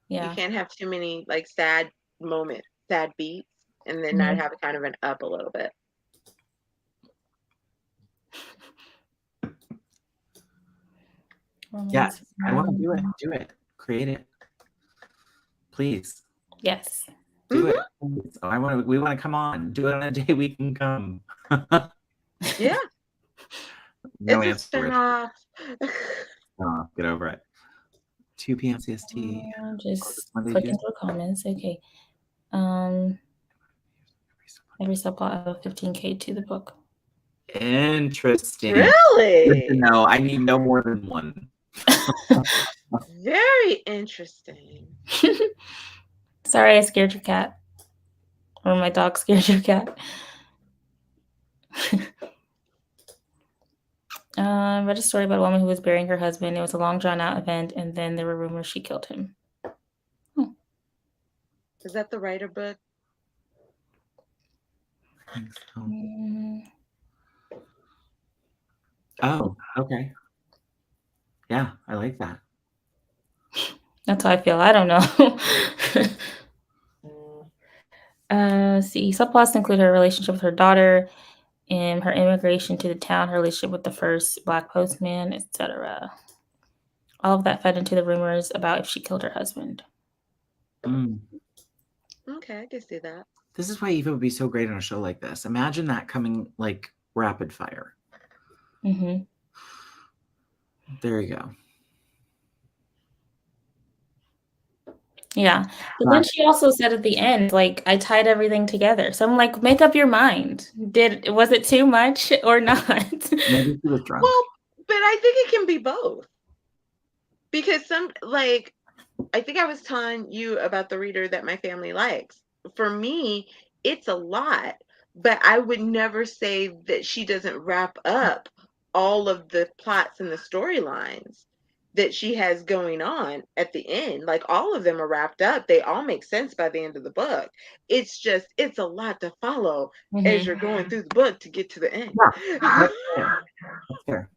Yeah. You can't have too many like sad moments, sad beats, and then not have kind of an up a little bit. Yes, I want to do it. Do it. Create it. Please. Yes. Do it. Please. We want to come on. Do it on a day we can come. Yeah. No it's answer. Off. Oh, get over it. 2 p.m. CST. Just clicking through comments. Okay. Every subplot of 15K to the book. Interesting. Really? No, I need no more than one. Very interesting. Sorry, I scared your cat. Or my dog scared your cat. Read a story about a woman who was burying her husband. It was a long, drawn-out event, and then there were rumors she killed him. Is that the writer book? I think so. Oh, okay. Yeah, I like that. That's how I feel. I don't know. See, subplots include her relationship with her daughter and her immigration to the town, her relationship with the first Black postman, etc. All of that fed into the rumors about if she killed her husband. Okay, I can see that. This is why Eva would be so great on a show like this. Imagine that coming like rapid fire. Mm-hmm. There you go. Yeah. But then she also said at the end, like, I tied everything together. So I'm like, make up your mind. Was it too much or not? Maybe she was drunk. Well, but I think it can be both. Because I think I was telling you about the reader that my family likes. For me, it's a lot, but I would never say that she doesn't wrap up all of the plots and the storylines that she has going on at the end. Like all of them are wrapped up. They all make sense by the end of the book. It's just, it's a lot to follow as you're going through the book to get to the end. Yeah. That's fair.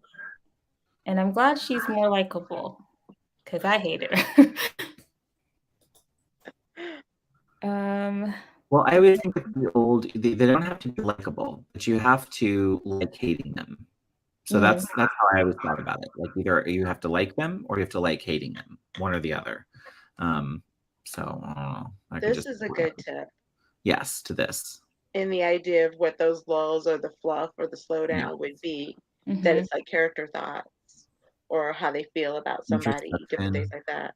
And I'm glad she's more likable because I hate her. Well, I always think that they don't have to be likable, but you have to like hating them. So that's how I always thought about it. Like either you have to like them or you have to like hating them, one or the other. So I don't know. This is a good tip. Yes, to this. In the idea of what those lulls or the fluff or the slowdown would be, that it's like character thoughts or how they feel about somebody, different things like that.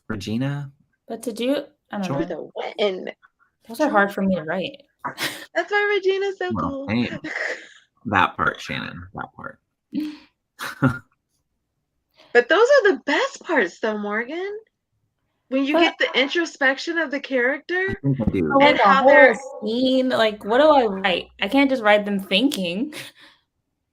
Regina. But to do, I don't know. Those are hard for me to write. That's why Regina's so cool. That part, Shannon. That part. But those are the best parts, though, Morgan. When you get the introspection of the character and how they're scene, like, what do I write? I can't just write them thinking.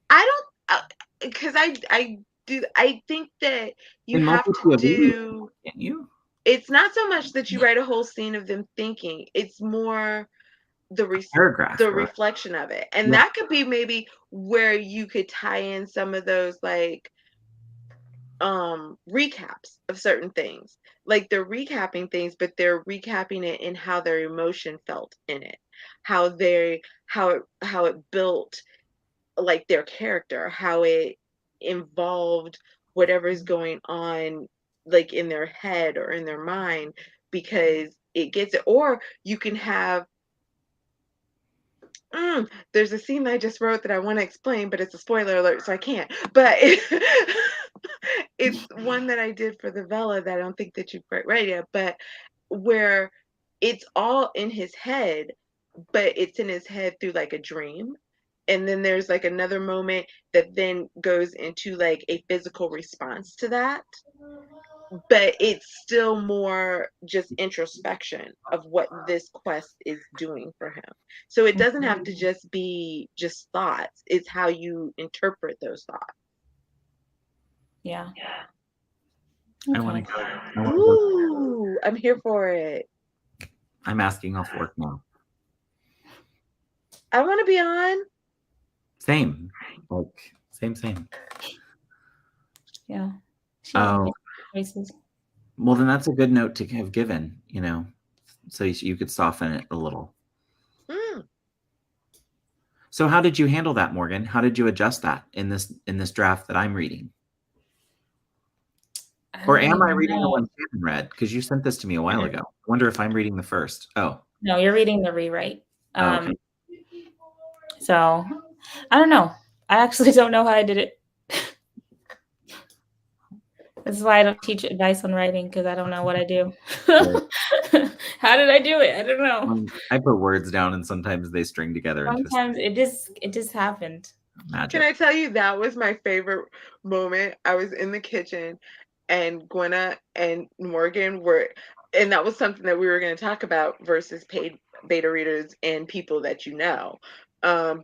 I don't, because I think that you have to do. Can't you? It's not so much that you write a whole scene of them thinking. It's more paragraph, the right? reflection of it. And Yeah. that could be maybe where you could tie in some of those like recaps of certain things. Like they're recapping things, but they're recapping it in how their emotion felt in it, how it built like their character, how it involved whatever is going on like in their head or in their mind, because it gets it. Or you can have there's a scene I just wrote that I want to explain, but it's a spoiler alert, so I can't. But it's one that I did for the Vela that I don't think that you've quite read yet, but where it's all in his head, but it's in his head through like a dream. And then there's like another moment that then goes into like a physical response to that, but it's still more just introspection of what this quest is doing for him. So it doesn't have to just be just thoughts, it's how you interpret those thoughts. Yeah. I want to go. Ooh, I'm here for it. I'm asking off work now. I want to be on. Same. Like, same. Yeah. Oh, Choices. well, then that's a good note to have given, so you could soften it a little. So how did you handle that, Morgan? How did you adjust that in this draft that I'm reading? Or am I reading the one Shannon read? Because you sent this to me a while ago. I wonder if I'm reading the first. Oh. No, you're reading the rewrite. Okay. So I don't know. I actually don't know how I did it. This is why I don't teach advice on writing, because I don't know what I do. How did I do it? I don't know. I put words down and sometimes they string together. Sometimes it just happened. Magic. Can I tell you, that was my favorite moment? I was in the kitchen and Gwenna and Morgan were, and that was something that we were going to talk about versus paid beta readers and people that you know.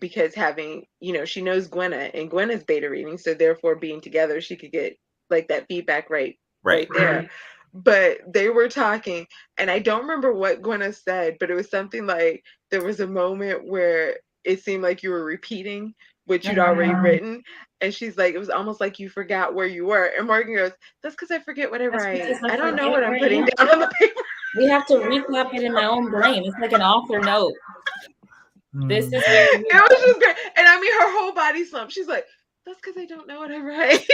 Because having, she knows Gwenna and Gwenna's beta reading, so therefore being together, she could get like that feedback right there. But they were talking, and I don't remember what Gwenna said, but it was something like there was a moment where it seemed like you were repeating what you'd already written. And she's like, it was almost like you forgot where you were. And Morgan goes, that's because I forget what I write. I don't know what I'm putting down on the paper. We have to recap it in my own brain. It's like an author note. This is where it was just great. And I mean, her whole body slumped. She's like, that's because I don't know what I write.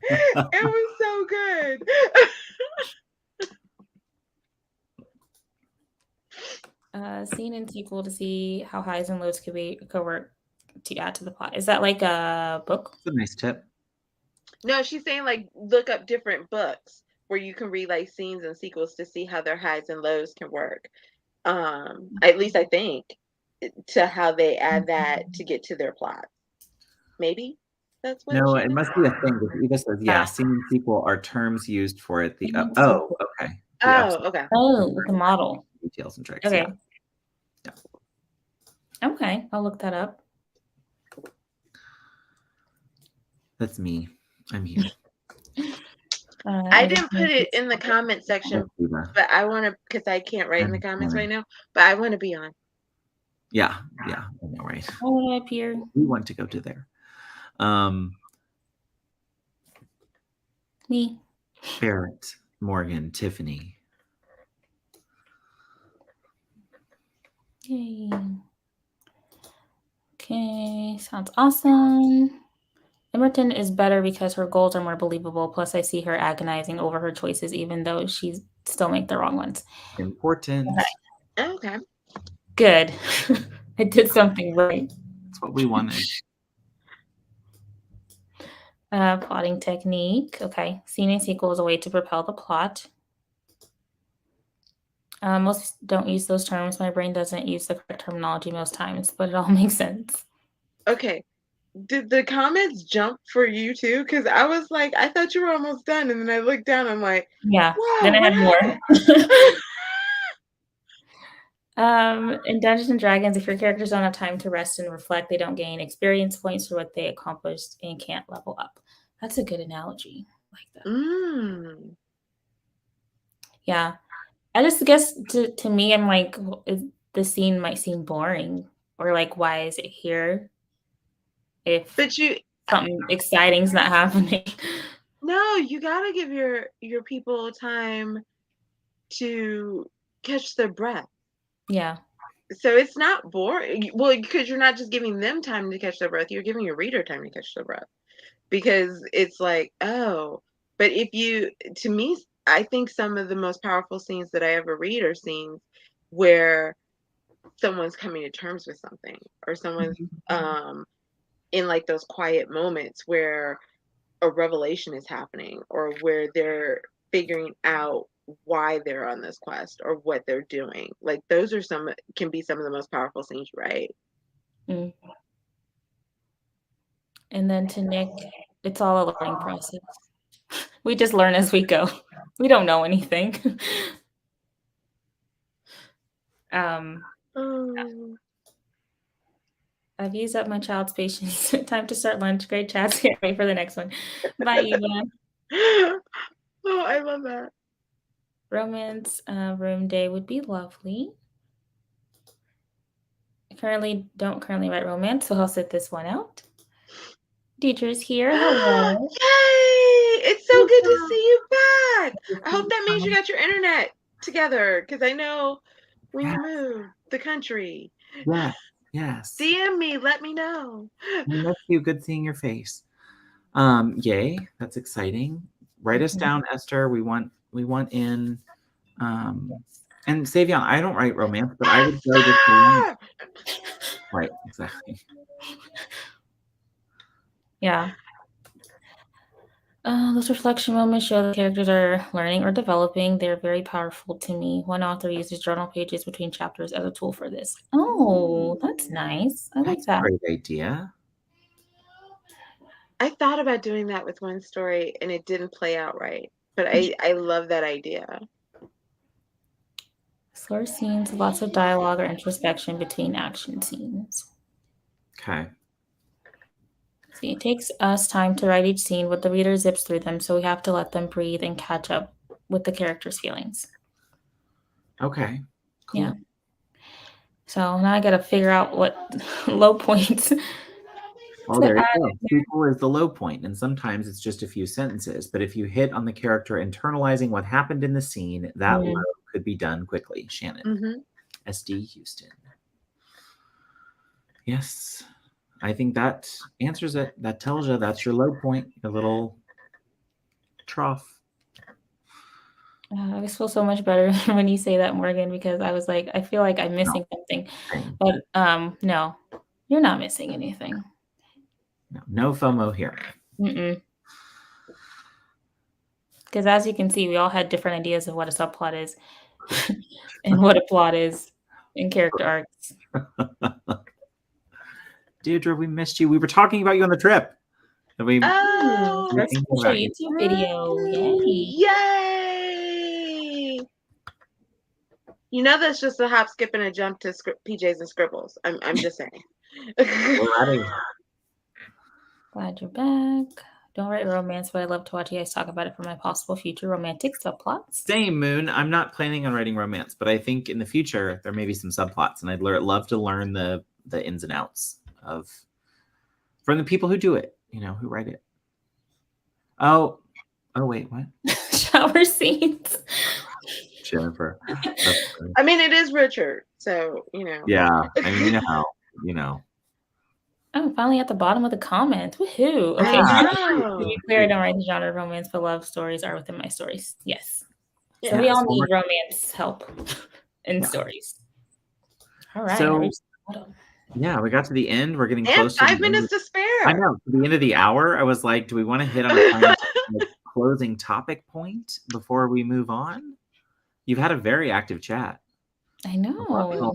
It was so good. Scene and sequel to see how highs and lows could work to add to the plot. Is that like a book? That's a nice tip. No, she's saying like look up different books where you can read like scenes and sequels to see how their highs and lows can work. At least I think, to how they add that to get to their plot. Maybe that's what. No, it must be a thing. Eva says, yeah, scene and sequel are terms used for it. Okay. Okay. Oh, the model. Details and tricks. Okay. Yeah. Okay, I'll look that up. That's me. I'm here. I didn't put it in the comment section, but I want to, because I can't write in the comments right now, but I want to be on. Yeah, I know, right? I want to appear. We want to go to there. Me. Barrett, Morgan, Tiffany. Yay. Okay, sounds awesome. Emerton is better because her goals are more believable. Plus, I see her agonizing over her choices, even though she still make the wrong ones. Important. Okay. Good. I did something right. That's what we wanted. Plotting technique. Okay. Scene and sequel is a way to propel the plot. Most don't use those terms. My brain doesn't use the correct terminology most times, but it all makes sense. Okay. Did the comments jump for you too? Because I was like, I thought you were almost done. And then I looked down, I'm like, yeah. Wow, then I had more. In Dungeons and Dragons, if your characters don't have time to rest and reflect, they don't gain experience points for what they accomplished and can't level up. That's a good analogy. I like that. Mm. Yeah. I just guess to me, I'm like, the scene might seem boring, or like, why is it here if But something exciting's not happening? no, you gotta give your people time to catch their breath. Yeah. So it's not boring. Well, because you're not just giving them time to catch their breath, you're giving your reader time to catch their breath. Because it's like, oh, but to me, I think some of the most powerful scenes that I ever read are scenes where someone's coming to terms with something, or someone's in like those quiet moments where a revelation is happening, or where they're figuring out why they're on this quest or what they're doing. Like those are can be some of the most powerful scenes, right? Mm. And then to Nick, it's all a learning process. We just learn as we go. We don't know anything. Oh. I've used up my child's patience. Time to start lunch. Great chats. Can't wait for the next one. Bye, Eva. Oh, I love that. Romance room day would be lovely. I don't currently write romance, so I'll sit this one out. Teacher's here. Hello. Yay! It's so good to see you back. I hope that means you got your internet together, because I know when you move the country. Yes. DM me, let me know. I miss you. Good seeing your face. Yay, that's exciting. Write us down, Esther. We want in. And Savion, I don't write romance, but I would go to right, exactly. Yeah. Those reflection moments show the characters are learning or developing. They're very powerful to me. One author uses journal pages between chapters as a tool for this. Oh, that's nice. I like that. Great idea. I thought about doing that with one story and it didn't play out right, but I love that idea. Slower scenes, lots of dialogue or introspection between action scenes. Okay. See, it takes us time to write each scene, but the reader zips through them, so we have to let them breathe and catch up with the characters' feelings. Okay. Cool. Yeah. So now I got to figure out what low points. Well, there you go. Sequel is the low point, and sometimes it's just a few sentences. But if you hit on the character internalizing what happened in the scene, that low could be done quickly. Shannon, SD Houston. Yes, I think that answers it. That tells you that's your low point, your little trough. I always feel so much better when you say that, Morgan, because I was like, I feel like I'm missing something. But no, you're not missing anything. No FOMO here. Because as you can see, we all had different ideas of what a subplot is and what a plot is in character arcs. Deirdre, we missed you. We were talking about you on the trip. First official YouTube video. Yay! You know that's just a hop, skip, and a jump to PJs and Scribbles. I'm just saying. Glad you're back. Don't write romance, but I love to watch you guys talk about it for my possible future romantic subplots. Same, Moon. I'm not planning on writing romance, but I think in the future there may be some subplots, and I'd love to learn the ins and outs from the people who do it, who write it. Oh wait, what? Shower scenes. Jennifer. I mean, it is Richard, so Yeah, I mean, how. Oh, finally at the bottom of the comments. Woohoo. Okay, to be clear, I don't write the genre of romance, but love stories are within my stories. Yes. So we all need romance help in stories. All right. So, yeah, we got to the end. We're getting close to 5 minutes to spare. I know. To the end of the hour, I was like, do we want to hit on a final closing topic point before we move on? You've had a very active chat. I know.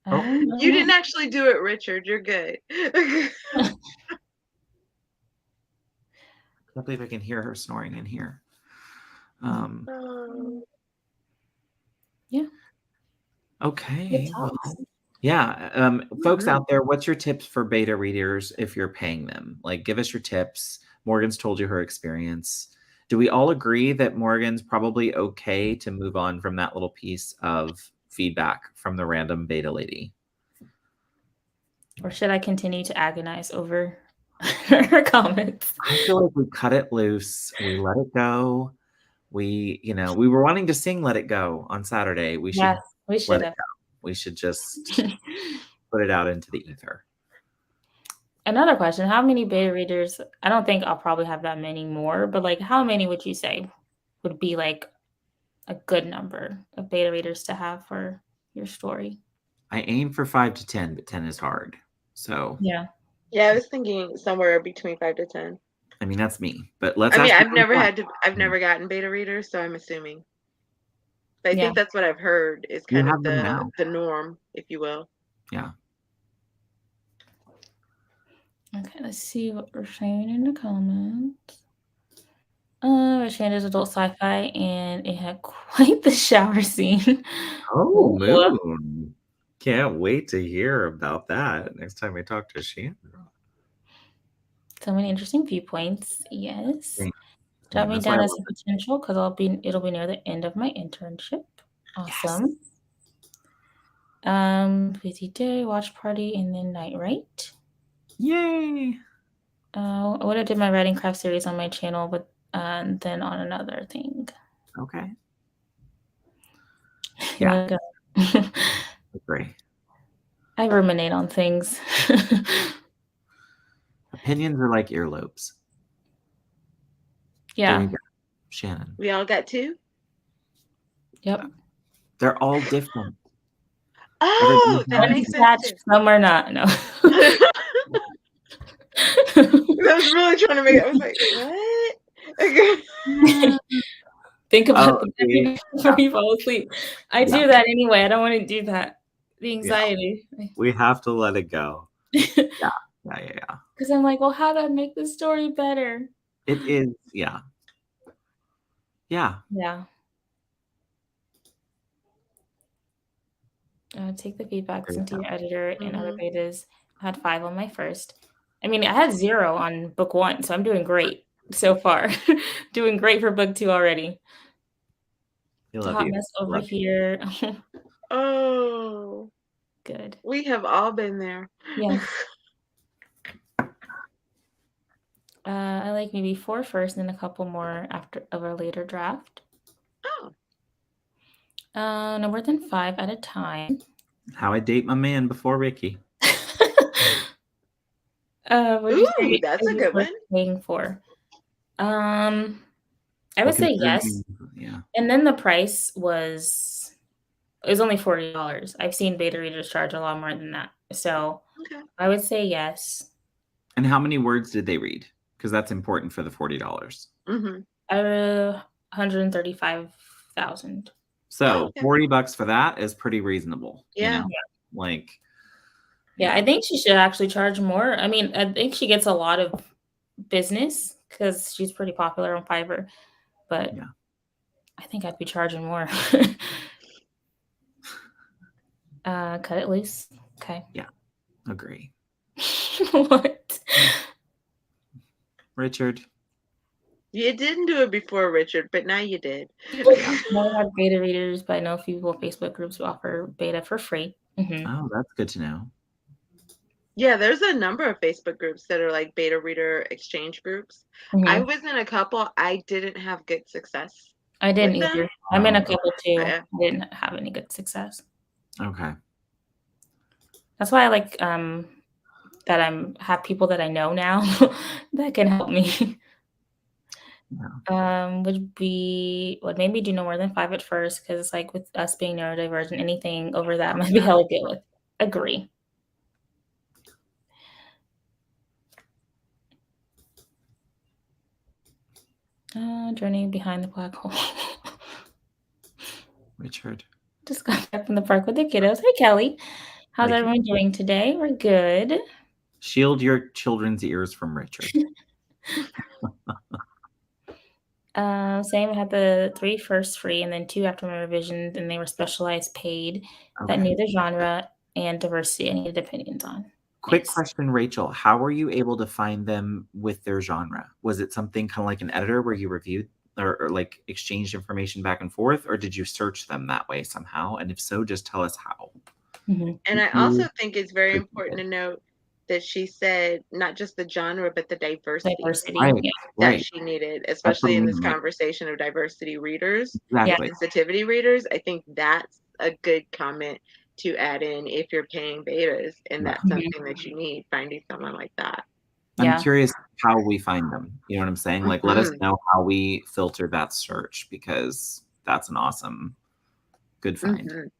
You didn't actually do it, Richard. You're good. I can't believe I can hear her snoring in here. Yeah. Okay. Well, yeah. Folks out there, what's your tips for beta readers if you're paying them? Like, give us your tips. Morgan's told you her experience. Do we all agree that Morgan's probably okay to move on from that little piece of feedback from the random beta lady? Or should I continue to agonize over her comments? I feel like we cut it loose. We let it go. We were wanting to sing Let It Go on Saturday. We should Yes, we let should it have. go. We should just put it out into the ether. Another question, how many beta readers? I don't think I'll probably have that many more, but like how many would you say would be like a good number of beta readers to have for your story? I aim for 5 to 10, but 10 is hard. So Yeah. Yeah, I was thinking somewhere between 5 to 10. I mean, that's me. But let's I mean, ask I've never gotten beta readers, so I'm assuming. But I think that's what I've heard is You kind of have them now. the norm, if you will. Yeah. Okay, let's see what we're saying in the comments. Shanda's adult sci-fi, and it had quite the shower scene. Oh, Ooh. Moon. Can't wait to hear about that next time we talk to Shandra. So many interesting viewpoints. Yes. Thanks. Jot me That's down why I as love a potential because it'll be near the end of my internship. Awesome. Busy day, watch party, and then night, right? Yay. I would have did my writing craft series on my channel, but then on another thing. Okay. Yeah. Agree. I ruminate on things. Opinions are like earlobes. Yeah. There you go. Shannon. We all got 2? Yep. They're all different. Oh, that makes sense too. Some are not. No. I was really trying to make it. I was like, what? Okay. Think about it before you fall asleep. I do that anyway. I don't want to do that. The anxiety. Yeah. We have to let it go. Yeah. Because I'm like, well, how do I make the story better? It is, yeah. Take the feedback into your editor and other betas. I had 5 on my first. I mean, I had 0 on book 1, so I'm doing great so far. Doing great for book 2 already. Hot mess over here. Oh. Good. We have all been there. Yeah. I like maybe 4 first and then a couple more after of a later draft. Oh. No more than 5 at a time. How I date my man before Ricky. Ooh, that's a good one. Paying for. I would say yes. Yeah. And then the price was only $40. I've seen beta readers charge a lot more than that. So I would say yes. And how many words did they read? Because that's important for the $40. 135,000. So $40 for that is pretty reasonable. Yeah. I think she should actually charge more. I mean, I think she gets a lot of business because she's pretty popular on Fiverr. But I think I'd be charging more. Cut it loose. Okay. Yeah. Agree. What? Richard. You didn't do it before, Richard, but now you did. I have beta readers, but I know a few Facebook groups who offer beta for free. Oh, that's good to know. Yeah, there's a number of Facebook groups that are like beta reader exchange groups. I was in a couple. I didn't have good success. I didn't either. I'm in a couple too. I didn't have any good success. Okay. That's why I like that have people that I know now that can help me. Would be what made me do no more than 5 at first, because it's like with us being neurodivergent, anything over that might be hella good with. Agree. Journey behind the black hole. Richard. Just got back from the park with the kiddos. Hey, Kelly. How's everyone doing today? We're good. Shield your children's ears from Richard. Same. I had the 3 first free and then 2 after my revisions, and they were specialized paid that knew the genre and diversity I needed opinions on. Quick question, Rachel. How were you able to find them with their genre? Was it something kind of like an editor where you reviewed or like exchanged information back and forth, or did you search them that way somehow? And if so, just tell us how. Mhm. And I also think it's very important to note that she said not just the genre, but the diversity Diversity. Right, Yeah. that right. she needed, That's what especially I in mean, this like, conversation of diversity readers, exactly. sensitivity readers. I think that's a good comment to add in if you're paying betas and Yeah. that's something that you need, finding someone like that. I'm Yeah. curious how we find them. You know what I'm saying? Like, let us Mhm. know how we filter that search, because that's an awesome, good find. Mhm.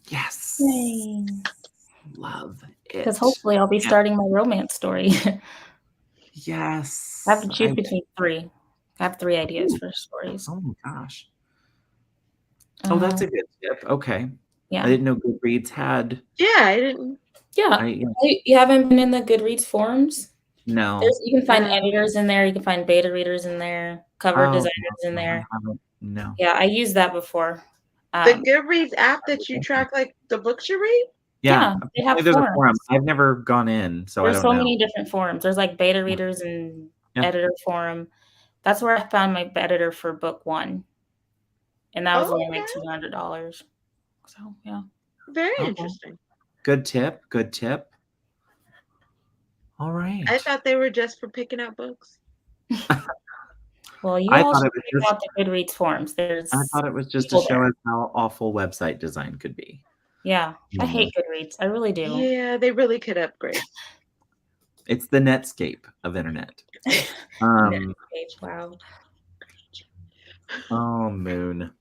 Yes. Yay. Love Because it. hopefully I'll be Yeah. starting my romance story. Yes. I have to choose between 3. I have 3 ideas Ooh, for stories. oh my gosh. Oh, that's a good tip. Okay. I Yeah. didn't know Goodreads had. Yeah, I didn't. Yeah. Yeah. You haven't been in the Goodreads forums? No. You can find No. editors in there, you can find beta readers in there, cover Oh, designers in no, I there. haven't. No. Yeah, I used that before. The Goodreads app that you track like the books you read? Yeah. Yeah, they Apparently have there's a forum. forums. I've never gone in, so I There's don't so know. many different forums. There's like beta readers and Yeah. editor forum. That's where I found my editor for book 1. And that was only like $200. So, yeah. Very Okay. interesting. Good tip. Good tip. All right. I thought they were just for picking out books. Well, you I all thought should it was check just out the Goodreads forums. There's I thought it was just to people show there. us how awful website design could be. Yeah, I hate Goodreads. I really do. Yeah, they really could upgrade. It's the Netscape of internet. Netscape, wow. Oh, Moon.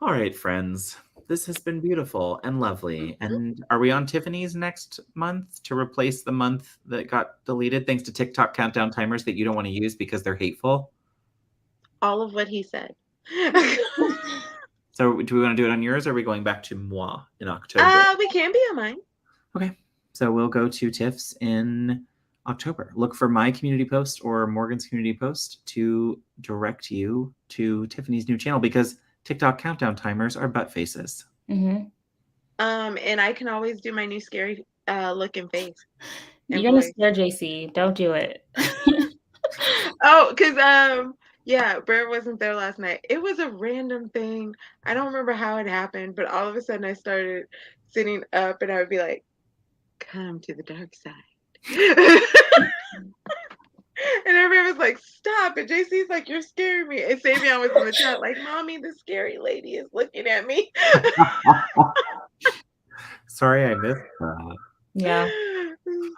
All right, friends. This has been beautiful and lovely. And are we on Tiffany's next month to replace the month that got deleted thanks to TikTok countdown timers that you don't want to use because they're hateful? All of what he said. So do we want to do it on yours, or are we going back to moi in October? We can be on mine. Okay. So we'll go to Tiff's in October. Look for my community post or Morgan's community post to direct you to Tiffany's new channel, because TikTok countdown timers are butt faces. Mm-hmm. And I can always do my new scary looking face. You're gonna scare JC. Don't do it. Because yeah, Barrett wasn't there last night. It was a random thing. I don't remember how it happened, but all of a sudden I started sitting up and I would be like, come to the dark side. And everybody was like, stop. And JC's like, you're scaring me. And Savion was in the chat like, Mommy, the scary lady is looking at me. Sorry, I missed that. Yeah.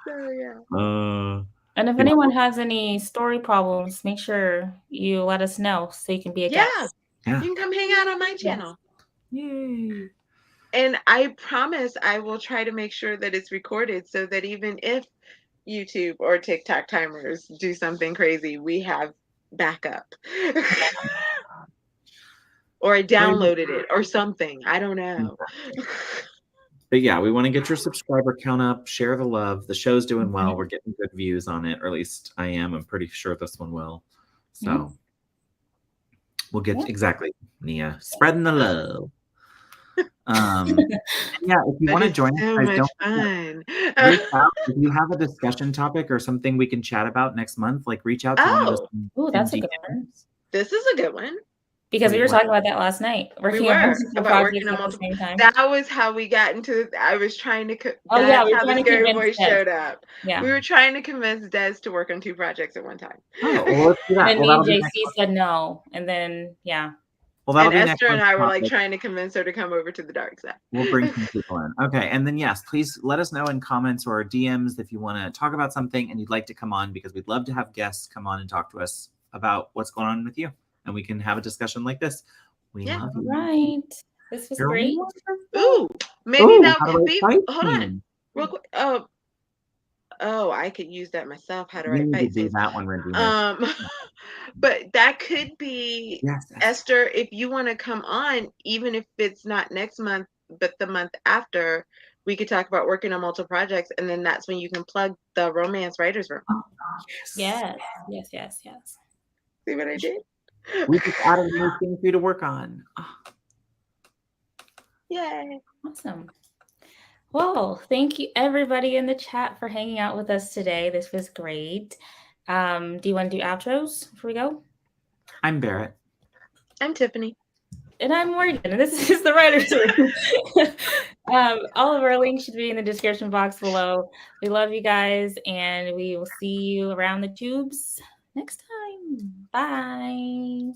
So, yeah. And if anyone has any story problems, make sure you let us know so you can be a guest. Yeah. You can come hang out on my channel. Yay. And I promise I will try to make sure that it's recorded so that even if YouTube or TikTok timers do something crazy, we have backup. Or I downloaded it or something. I don't know. But yeah, we want to get your subscriber count up, share the love. The show's doing well. We're getting good views on it, or at least I am. I'm pretty sure this one will. So we'll get exactly, Nia, spreading the love. Yeah, if you want to join us, guys, don't fun. reach out. If you have a discussion topic or something we can chat about next month, like reach out to one of us. Oh, that's a good one. This is a good one. Because we were talking about that last night. Working on multiple projects at the same time. That was how we got into. I was trying to. Oh yeah, we were how trying the to scary convince voice showed up. Yeah, we were trying to convince Des to work on 2 projects at one time. Oh, well, let's do that. And then me and JC said no, and then yeah. Well, that'll and be Esther and I were like topic. trying to convince her to come over to the dark side. We'll bring some people in. Okay, and then yes, please let us know in comments or DMs if you want to talk about something and you'd like to come on, because we'd love to have guests come on and talk to us about what's going on with you, and we can have a discussion like this. We love you. Right. This was great. Ooh, maybe that could be. Hold on, real quick. Oh, I could use that myself. How to write fight scenes. That one, Regina. But that could be yes. Esther. If you want to come on, even if it's not next month, but the month after, we could talk about working on multiple projects, and then that's when you can plug the romance writers room. Oh, yes. See what I did? We just added new things for you to work on. Oh. Yay! Awesome. Well, thank you everybody in the chat for hanging out with us today. This was great. Do you want to do outros before we go? I'm Barrett. I'm Tiffany. And I'm Morgan, and this is the writer's room. All of our links should be in the description box below. We love you guys, and we will see you around the tubes next time. Bye.